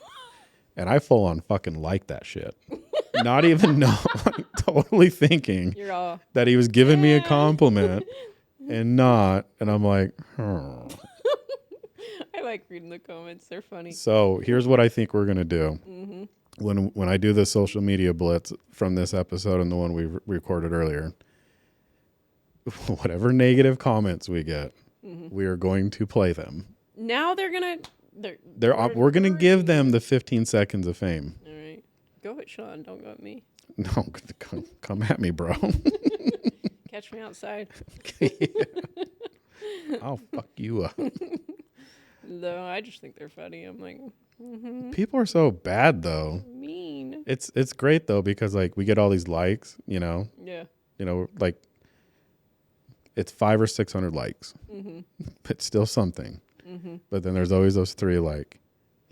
And I full on fucking like that shit. Not even know, like, totally thinking that he was giving me a compliment and not. And I'm like, I like reading the comments. They're funny. So here's what I think we're going to do. When I do the social media blitz from this episode and the one we recorded earlier, whatever negative comments we get, we are going to play them. Now we're going to give them the 15 seconds of fame. All right. Go at Sean. Don't go at me. No, come at me, bro. Catch me outside. I'll fuck you up. No, I just think they're funny. I'm like, People are so bad, though. mean. It's great, though, because, like, we get all these likes, Yeah. Like, it's 500 or 600 likes. It's still something. But then there's always those 3 like,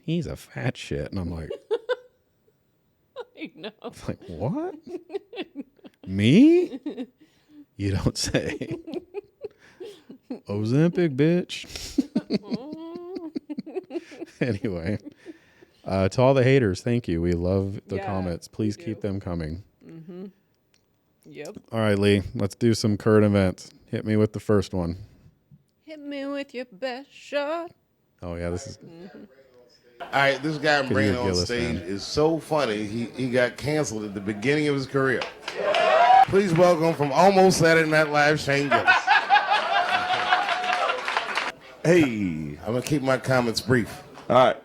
he's a fat shit. And I'm like, I know. like, what? Me? You don't say. Ozempic, bitch. Anyway, to all the haters, thank you. We love the comments. Please keep them coming. Yep. All right, Lee, let's do some current events. Hit me with the first one. Hit me with your best shot. Oh, yeah, this is... All right, this guy I'm Could bringing you on Gillis stage fan? is so funny, he got canceled at the beginning of his career. Please welcome from almost Saturday Night Live, Shane Gillis. Hey. I'm going to keep my comments brief. All right.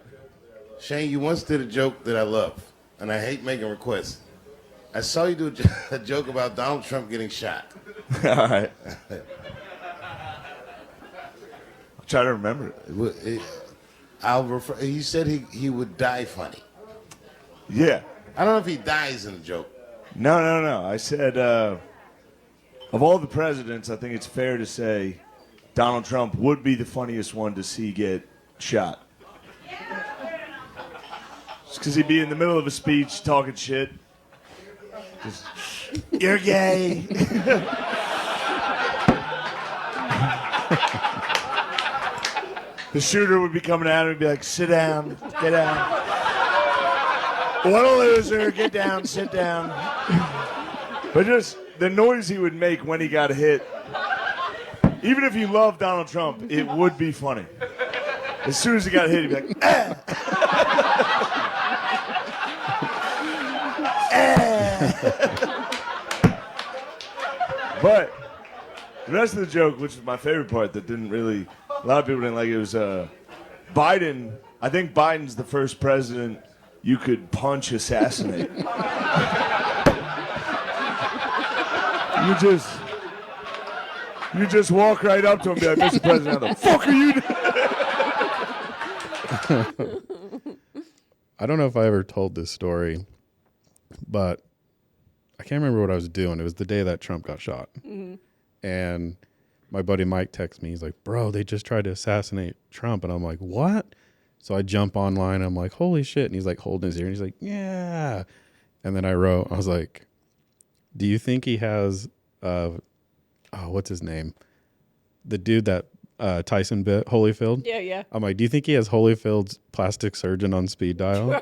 Shane, you once did a joke that I love, and I hate making requests. I saw you do a joke about Donald Trump getting shot. All right. I'll try to remember it. He said he would die funny. Yeah. I don't know if he dies in the joke. No. I said, of all the presidents, I think it's fair to say Donald Trump would be the funniest one to see get shot. Just because he'd be in the middle of a speech talking shit. Just, you're gay. The shooter would be coming at him and be like, sit down, get down. What a loser, get down, sit down. But just the noise he would make when he got hit, even if you love Donald Trump, it would be funny. As soon as he got hit, he'd be like, ah. But the rest of the joke, which is my favorite part that didn't really, a lot of people didn't like it, was Biden. I think Biden's the first president you could punch assassinate. You just walk right up to him and be like, Mr. President, how the fuck are you doing? I don't know if I ever told this story, but I can't remember what I was doing. It was the day that Trump got shot. And my buddy Mike texts me. He's like, bro, they just tried to assassinate Trump. And I'm like, what? So I jump online. I'm like, holy shit. And he's like holding his ear. And he's like, yeah. And then I was like, do you think he has, what's his name? The dude that Tyson bit, Holyfield? Yeah. I'm like, do you think he has Holyfield's plastic surgeon on speed dial?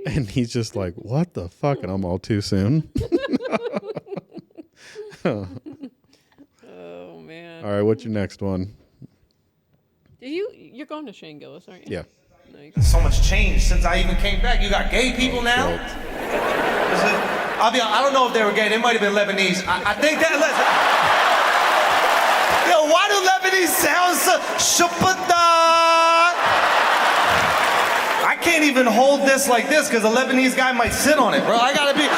And he's just like, what the fuck? And I'm all too soon. Oh, man. All right, what's your next one? You're going to Shane Gillis, aren't you? Yeah. Nice. So much changed since I even came back. You got gay people now? I don't know if they were gay. They might have been Lebanese. I think that... Yo, why do Lebanese sound so... I can't even hold this like this because a Lebanese guy might sit on it, bro. I gotta be...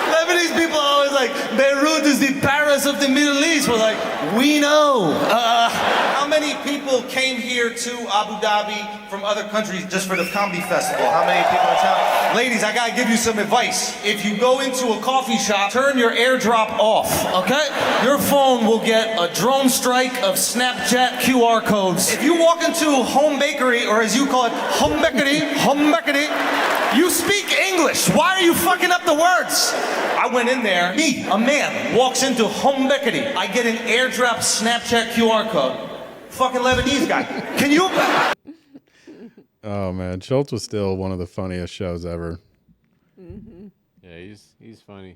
Lebanese people are always like, Beirut is the Paris of the Middle East. We're like, we know. How many people people came here to Abu Dhabi from other countries just for the comedy festival? How many people in town? Ladies, I gotta give you some advice. If you go into a coffee shop, turn your airdrop off, okay? Your phone will get a drone strike of Snapchat QR codes. If you walk into Home Bakery, or as you call it, Home Bakery, you speak English. Why are you fucking up the words? I went in there, me, a man, walks into Home Bakery. I get an airdrop Snapchat QR code. Fucking Lebanese guy. Can you? Oh man, Schultz was still one of the funniest shows ever. Mm-hmm. Yeah, he's funny.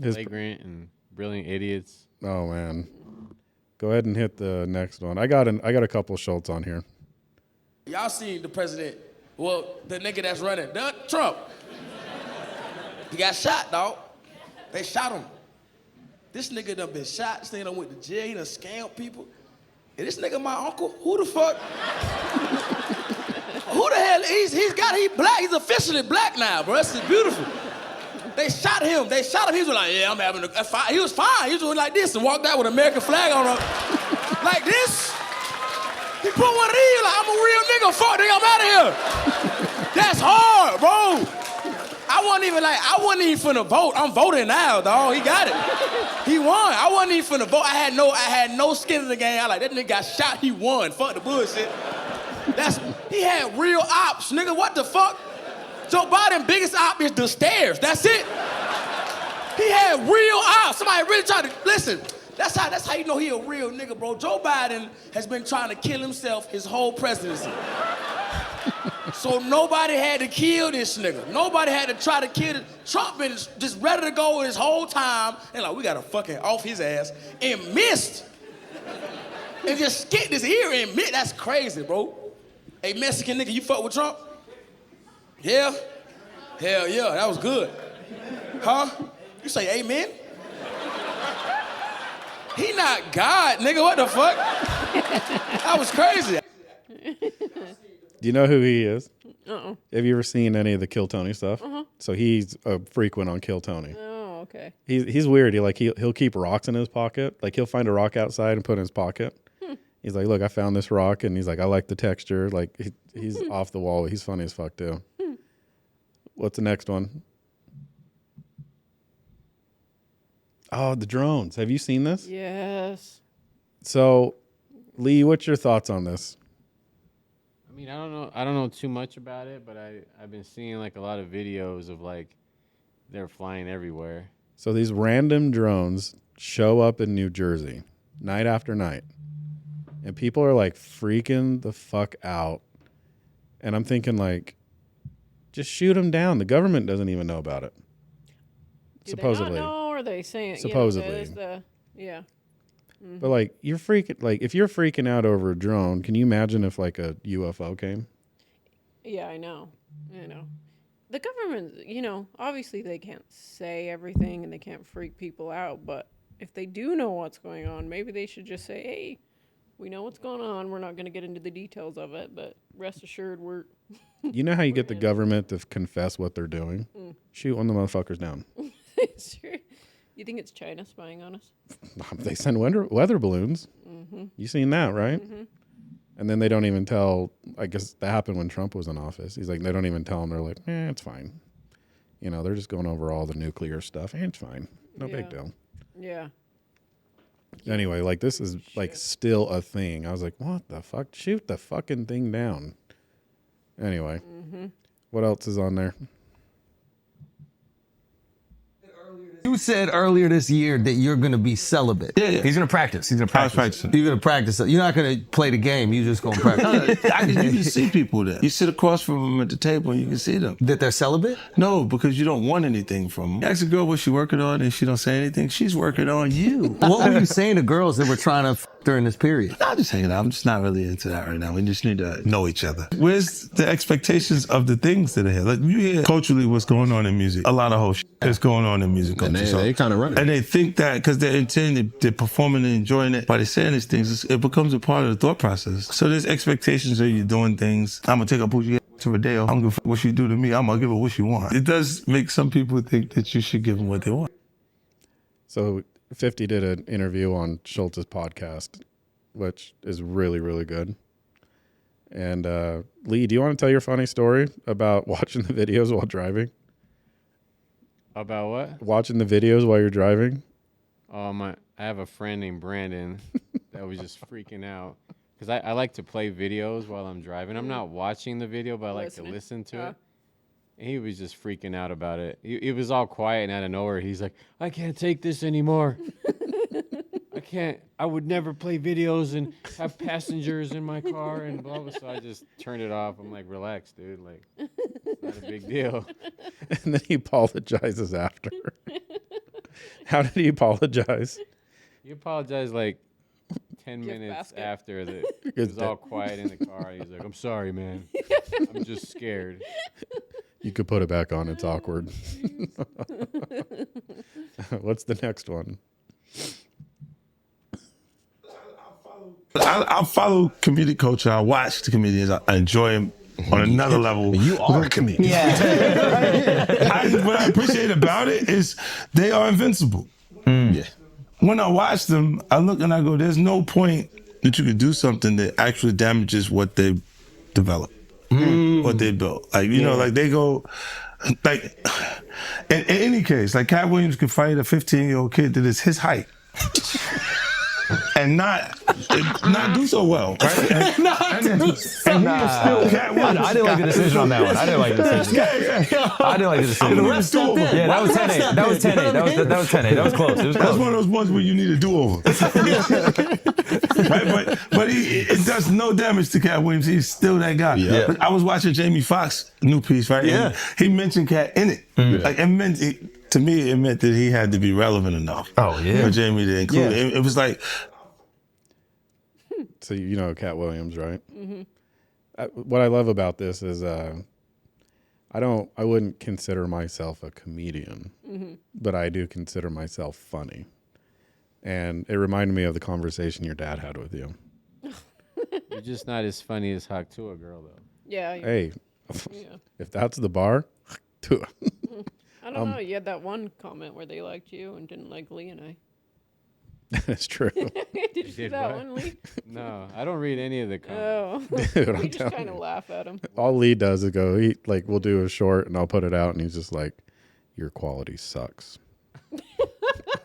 His- Flagrant and brilliant idiots. Oh man, go ahead and hit the next one. I got a couple Schultz on here. Y'all seen the president, well, the nigga that's running, Trump. He got shot, dog. They shot him. This nigga done been shot, this nigga done went to jail, he done scammed people. And this nigga my uncle, who the fuck? Who the hell, he's black, he's officially black now, bro, this is beautiful. They shot him, he was like, yeah, I'm having a fine. He was fine, he was doing like this and walked out with an American flag on him. Like this. He put one of these, like, I'm a real nigga, fuck nigga, I'm out of here. That's hard, bro. I wasn't even finna vote. I'm voting now, dog. He got it. He won. I wasn't even finna vote. I had no skin in the game. I like, that nigga got shot, he won. Fuck the bullshit. He had real ops, nigga, what the fuck? Joe Biden's biggest op is the stairs, that's it. He had real ops. Somebody really tried to, listen, that's how you know he a real nigga, bro. Joe Biden has been trying to kill himself his whole presidency. So nobody had to kill this nigga. Nobody had to try to kill it. Trump been just ready to go his whole time, and like, we gotta fucking off his ass, and missed. And just skipped his ear and missed. That's crazy, bro. Hey, Mexican nigga, you fuck with Trump? Yeah? Hell yeah, that was good. Huh? You say amen? He not God, nigga, what the fuck? That was crazy. Do you know who he is? Uh-uh. Have you ever seen any of the Kill Tony stuff? Uh-huh. So he's a frequent on Kill Tony. Oh, okay. He's weird. He'll keep rocks in his pocket. Like he'll find a rock outside and put it in his pocket. He's like, look, I found this rock, and he's like, I like the texture. Like he's off the wall. He's funny as fuck too. What's the next one? Oh, the drones. Have you seen this? Yes. So, Lee, what's your thoughts on this? I mean, I don't know too much about it, but I've been seeing like a lot of videos of like they're flying everywhere. So these random drones show up in New Jersey night after night, and people are like freaking the fuck out. And I'm thinking like, just shoot them down. The government doesn't even know about it. Supposedly. They not know, or are they saying Supposedly. Yeah. But like if you're freaking out over a drone, can you imagine if like a UFO came? Yeah, I know. The government, obviously they can't say everything and they can't freak people out, but if they do know what's going on, maybe they should just say, hey, we know what's going on. We're not going to get into the details of it, but rest assured we're... You know how you get the government to confess what they're doing? Shoot one of the motherfuckers down. Sure. You think it's China spying on us? They send weather balloons. Mm-hmm. You seen that, right? Mm-hmm. And then they don't even tell. I guess that happened when Trump was in office. He's like, they don't even tell them. They're like, it's fine. They're just going over all the nuclear stuff. It's fine. No big deal. Yeah. Anyway, like this is like still a thing. I was like, what the fuck? Shoot the fucking thing down. Anyway, what else is on there? You said earlier this year that you're going to be celibate. Yeah. He's going to practice. He's going to practice. practicing. You're going to practice. You're not going to play the game. You're just going to practice. You can see people there. You sit across from them at the table and you can see them. That they're celibate? No, because you don't want anything from them. Ask a girl what she working on and she don't say anything. She's working on you. What were you saying to girls that were trying to during this period? I'm just hanging out. I'm just not really into that right now. We just need to know each other. Where's the expectations of the things that are here? Like you hear culturally what's going on in music. A lot of whole shit is going on in music culture. And they kind of run it. And they think that because they're intending, they're performing and enjoying it by they saying these things, it becomes a part of the thought process. So there's expectations of you doing things. I'm going to take a bougie to Rodeo. I'm going to what she do to me. I'm going to give her what she want. It does make some people think that you should give them what they want. So 50 did an interview on Schultz's podcast, which is really, really good. And Lee, do you want to tell your funny story about watching the videos while driving? About what? Watching the videos while you're driving? I have a friend named Brandon that was just freaking out because I like to play videos while I'm driving. I'm not watching the video, but I like to listen to it. And he was just freaking out about it. It was all quiet, and out of nowhere, he's like, "I can't take this anymore. I would never play videos and have passengers in my car and blah, blah." So I just turned it off. I'm like, relax, dude. Like, it's not a big deal. And then he apologizes after. How did he apologize? He apologized like 10 minutes after it was all quiet in the car. He's like, "I'm sorry, man. I'm just scared." You could put it back on. It's awkward. What's the next one? I follow comedic culture. I watch the comedians. I enjoy them on another level. You are a comedian. What I appreciate about it is they are invincible. Yeah. When I watch them, I look and I go, there's no point that you could do something that actually damages what they developed, what they built. Like, you know, like they go, like, in any case, like Cat Williams could fight a 15-year-old kid that is his height. And not do so well, right? And he is still Cat Williams. I didn't like the decision on that one. I didn't like the decision. I didn't like the decision. Yeah, that was 10-8. That was 10-8. That was 10-8. That was close. It was close. That's one of those ones where you need a do-over. Right? But it does no damage to Cat Williams. He's still that guy. Yeah. But I was watching Jamie Foxx's new piece, right? Yeah. And he mentioned Cat in it. Like, to me, it meant that he had to be relevant enough. Oh, yeah. For Jamie to include it. It was like... So you know Cat Williams, right? Mm-hmm. What I love about this is I wouldn't consider myself a comedian, but I do consider myself funny. And it reminded me of the conversation your dad had with you. You're just not as funny as Hawk Tua girl, though. Yeah. Hey, if that's the bar, do it. I don't know. You had that one comment where they liked you and didn't like Lee and I. That's true. Did you see that one, Lee? No, I don't read any of the comments. Dude, We I'm just telling kind of you. laugh at him. All Lee does is go, we'll do a short and I'll put it out and he's just like, your quality sucks.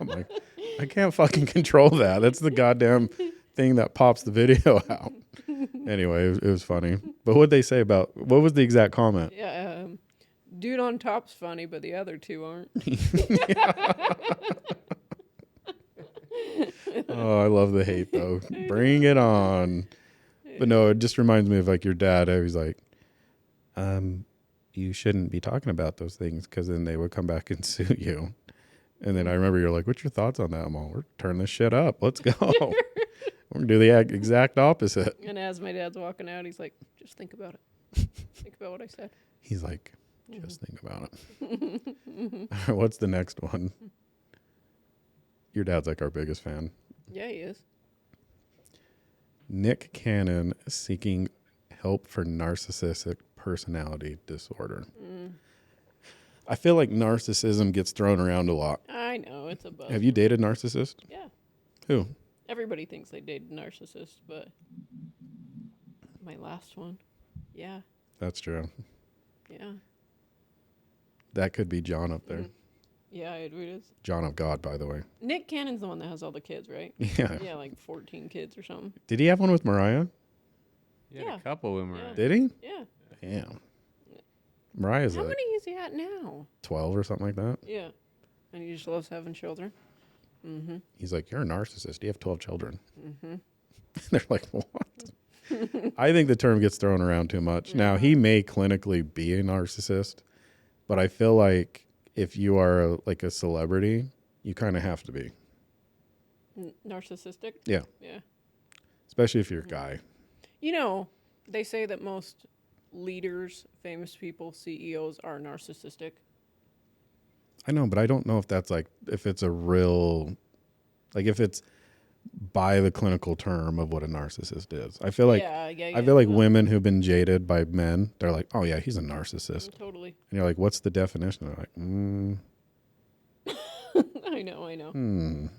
I'm like, I can't fucking control that. That's the goddamn thing that pops the video out. Anyway, it was funny. But what'd they say what was the exact comment? Yeah. Dude on top's funny, but the other two aren't. Oh, I love the hate though. Bring it on. But no, it just reminds me of like your dad. He's like, you shouldn't be talking about those things because then they would come back and sue you. And then I remember you're like, what's your thoughts on that? I'm all, we're turning this shit up. Let's go. We're going to do the exact opposite. And as my dad's walking out, he's like, just think about it. Think about what I said. He's like, just think about it. All right, what's the next one? Your dad's like our biggest fan. Yeah, he is. Nick Cannon seeking help for narcissistic personality disorder. I feel like narcissism gets thrown around a lot. I know, it's a buzz. Have you dated a narcissist? Yeah. Who? Everybody thinks they dated a narcissist, but my last one, yeah. That's true. Yeah. That could be John up there. Yeah, it is. John of God, by the way. Nick Cannon's the one that has all the kids, right? Yeah. Yeah, like 14 kids or something. Did he have one with Mariah? You had Yeah. a couple with Mariah. Did he? Yeah. Damn. Mariah's How like many is he at now? 12 or something like that. Yeah. And he just loves having children. Mm-hmm. He's like, you're a narcissist. You have 12 children. Mm-hmm. They're like, what? I think the term gets thrown around too much. Now, he may clinically be a narcissist, but I feel like if you are like a celebrity, you kind of have to be. Narcissistic? Yeah. Yeah. Especially if you're a guy. You know, they say that most leaders, famous people, CEOs are narcissistic. I know, but I don't know if that's like, if it's a real, like if it's by the clinical term of what a narcissist is. I feel like, I feel like women who've been jaded by men, they're like, oh yeah, he's a narcissist. Totally. And you're like, what's the definition? They're like, I know.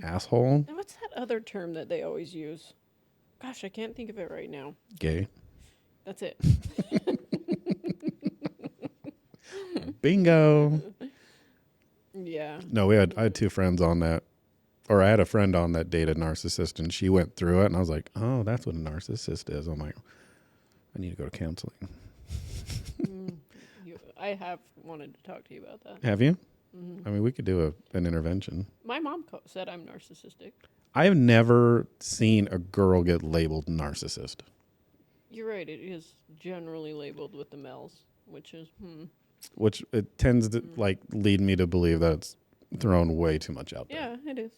asshole, And what's that other term that they always use? Gosh, I can't think of it right now. gay. That's it. Bingo. Yeah. No, I had 2 friends on that, or I had a friend on that dated narcissist, and she went through it, and I was like, oh, that's what a narcissist is. I'm like, I need to go to counseling. I have wanted to talk to you about that. Have you? I mean, we could do an intervention. My mom said I'm narcissistic. I have never seen a girl get labeled narcissist. You're right. It is generally labeled with the males, which is Which it tends to like lead me to believe that it's thrown way too much out there. Yeah, it is.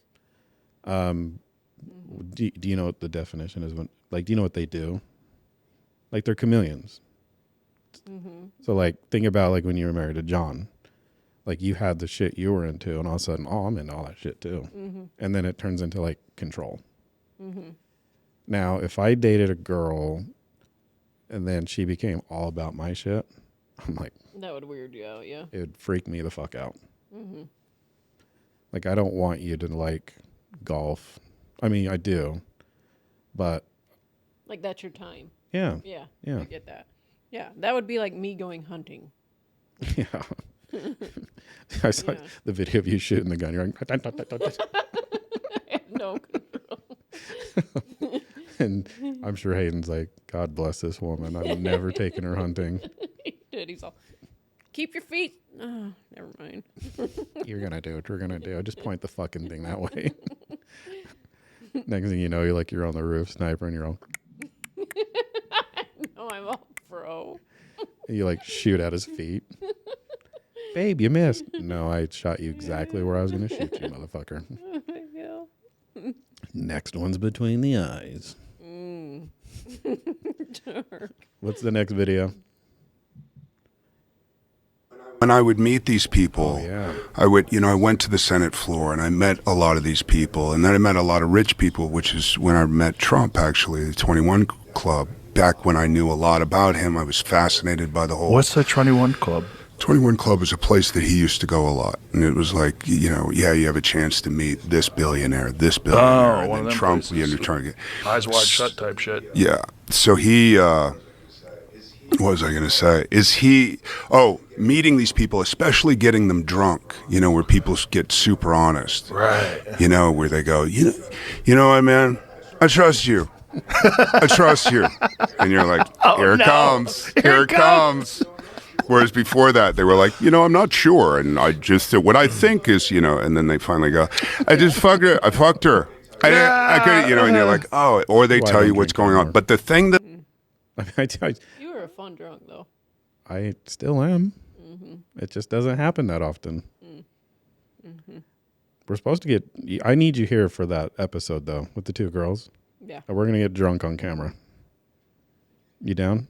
Do you know what the definition is? Do you know what they do? Like, they're chameleons. So, like, think about, like, when you were married to John. Like, you had the shit you were into, and all of a sudden, I'm into all that shit, too. And then it turns into, like, control. Now, if I dated a girl, and then she became all about my shit, I'm like... That would weird you out, yeah. It would freak me the fuck out. Like, I don't want you to, like, golf. I mean, I do, but... Like, that's your time. Yeah. Yeah. Yeah. I get that. Yeah, that would be like me going hunting. Yeah. I saw the video of you shooting the gun. You're like... I have no control. And I'm sure Hayden's like, God bless this woman. I've never taken her hunting. He did. He's all, keep your feet. Oh, never mind. You're going to do what you're going to do. Just point the fucking thing that way. Next thing you know, you're like, you're on the roof, sniper, and you're all... No, I'm all pro. You like shoot at his feet. Babe, you missed. No, I shot you exactly where I was going to shoot you, motherfucker. Next one's between the eyes. Dark. What's the next video? When I would meet these people, yeah. I went to the Senate floor and I met a lot of these people, and then I met a lot of rich people, which is when I met Trump, actually, the 21 Club. Back when I knew a lot about him, I was fascinated by the whole... What's the 21 Club? 21 Club is a place that he used to go a lot. And it was like, you have a chance to meet this billionaire, and one then of them Trump, places. trying to get... Eyes wide shut type shit. Yeah. So he... what was I going to say? Meeting these people, especially getting them drunk, where people get super honest. Right. Where they go, you know what, man? I trust you. I trust you. And you're like, here it comes. Whereas before that, they were like, I'm not sure. And I just, what I think is, and then they finally go, I just fucked her. I fucked her. I couldn't, and you're like, oh, or they tell you what's going on. But the thing that... You were a fun drunk, though. I still am. It just doesn't happen that often. We're supposed to get... I need you here for that episode, though, with the 2 girls. Yeah. We're going to get drunk on camera. You down?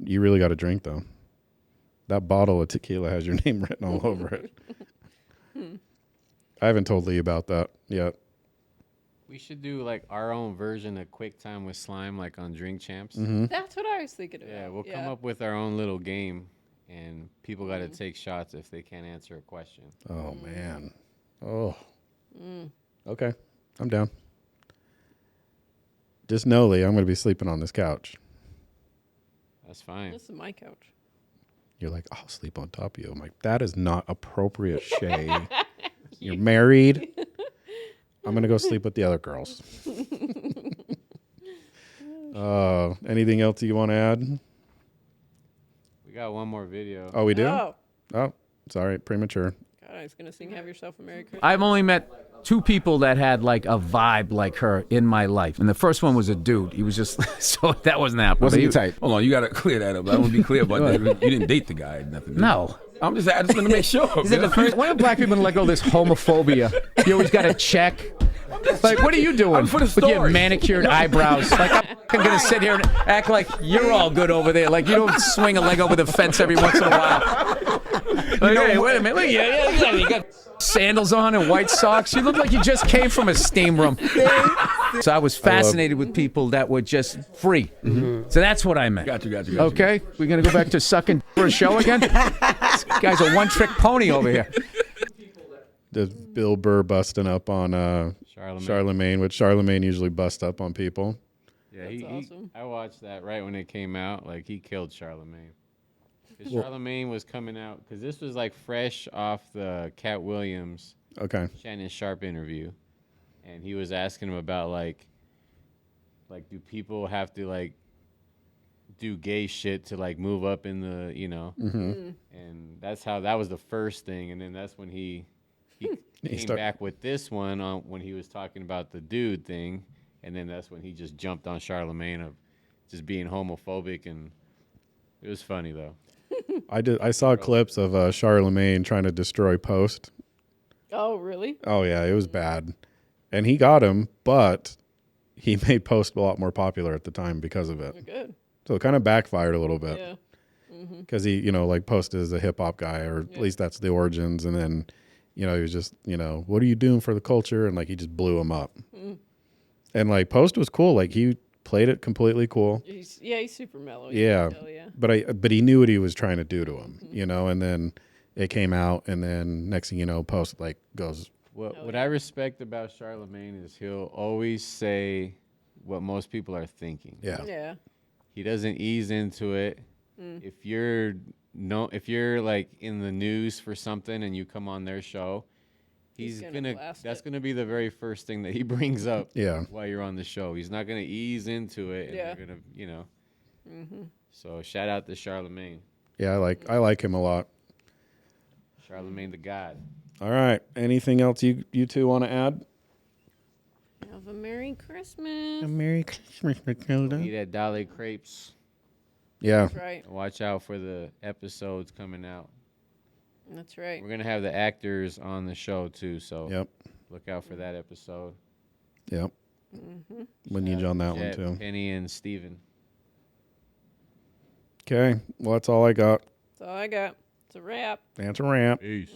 You really got to drink, though. That bottle of tequila has your name written all over it. I haven't told Lee about that yet. We should do like our own version of Quick Time with Slime, like on Drink Champs. That's what I was thinking about. Yeah, we'll come up with our own little game, and people got to take shots if they can't answer a question. Oh, man. Oh. Okay. I'm down. Just know, Lee, I'm going to be sleeping on this couch. That's fine. This is my couch. You're like, I'll sleep on top of you. I'm like, that is not appropriate, Shay. You're married. I'm going to go sleep with the other girls. Anything else you want to add? We got one more video. Oh, we do? Oh, sorry. Premature. God, I was going to sing Have Yourself a Merry Christmas. I've only met 2 people that had like a vibe like her in my life. And the first one was a dude. He was just, so that wasn't happening. Wasn't he tight? Hold on, you got to clear that up. I want to be clear about that. You didn't date the guy, nothing. No. I just want to make sure. Is it the first, when are black people let go of this homophobia? You always got to check. Like, what are you doing for the with your story. manicured eyebrows? Like, I'm going to sit here and act like you're all good over there. Like, you don't swing a leg over the fence every once in a while. Like, hey, wait a minute. Look, yeah, you got sandals on and white socks. You look like you just came from a steam room. So I was fascinated with people that were just free. So that's what I meant. Got you. Okay, we're going to go back to sucking for a show again? This guy's a one-trick pony over here. Does Bill Burr busting up on Charlemagne, which Charlemagne usually busts up on people. Yeah, That's awesome. I watched that right when it came out. Like, he killed Charlemagne. Because Well- Charlemagne was coming out, because this was like fresh off the Cat Williams, Shannon Sharp interview, and he was asking him about like do people have to like do gay shit to like move up in the, you know, and that was the first thing, and then that's when he came back with this one on when he was talking about the dude thing, and then that's when he just jumped on Charlemagne of just being homophobic, and it was funny though. I saw clips of Charlemagne trying to destroy Post. Oh, really? Oh yeah, it was bad, and he got him, but he made Post a lot more popular at the time because of it. Good. So it kind of backfired a little bit. Yeah. Because he, you know, like Post is a hip hop guy, or at least that's the origins, and then, you know, he was just, you know, what are you doing for the culture? And like he just blew him up. And like Post was cool, like he played it completely cool. He's super mellow. Yeah. But he knew what he was trying to do to him, you know, and then it came out, and then next thing you know, Post like goes. What I respect about Charlemagne is he'll always say what most people are thinking. Yeah. He doesn't ease into it. If you're like in the news for something and you come on their show, he's that's gonna be the very first thing that he brings up. While you're on the show, he's not gonna ease into it. And you're gonna, you know. So shout out to Charlemagne. Yeah, I like him a lot. Charlemagne the God. All right. Anything else you two want to add? Have a Merry Christmas. A Merry Christmas, Matilda. Eat at Dolly Crepes. Yeah. That's right. Watch out for the episodes coming out. That's right. We're gonna have the actors on the show too, so Yep. look out for that episode. Yep. We need you on that Jet, one too. Penny and Steven. Okay. Well, that's all I got. That's all I got. It's a wrap. That's a wrap. Peace.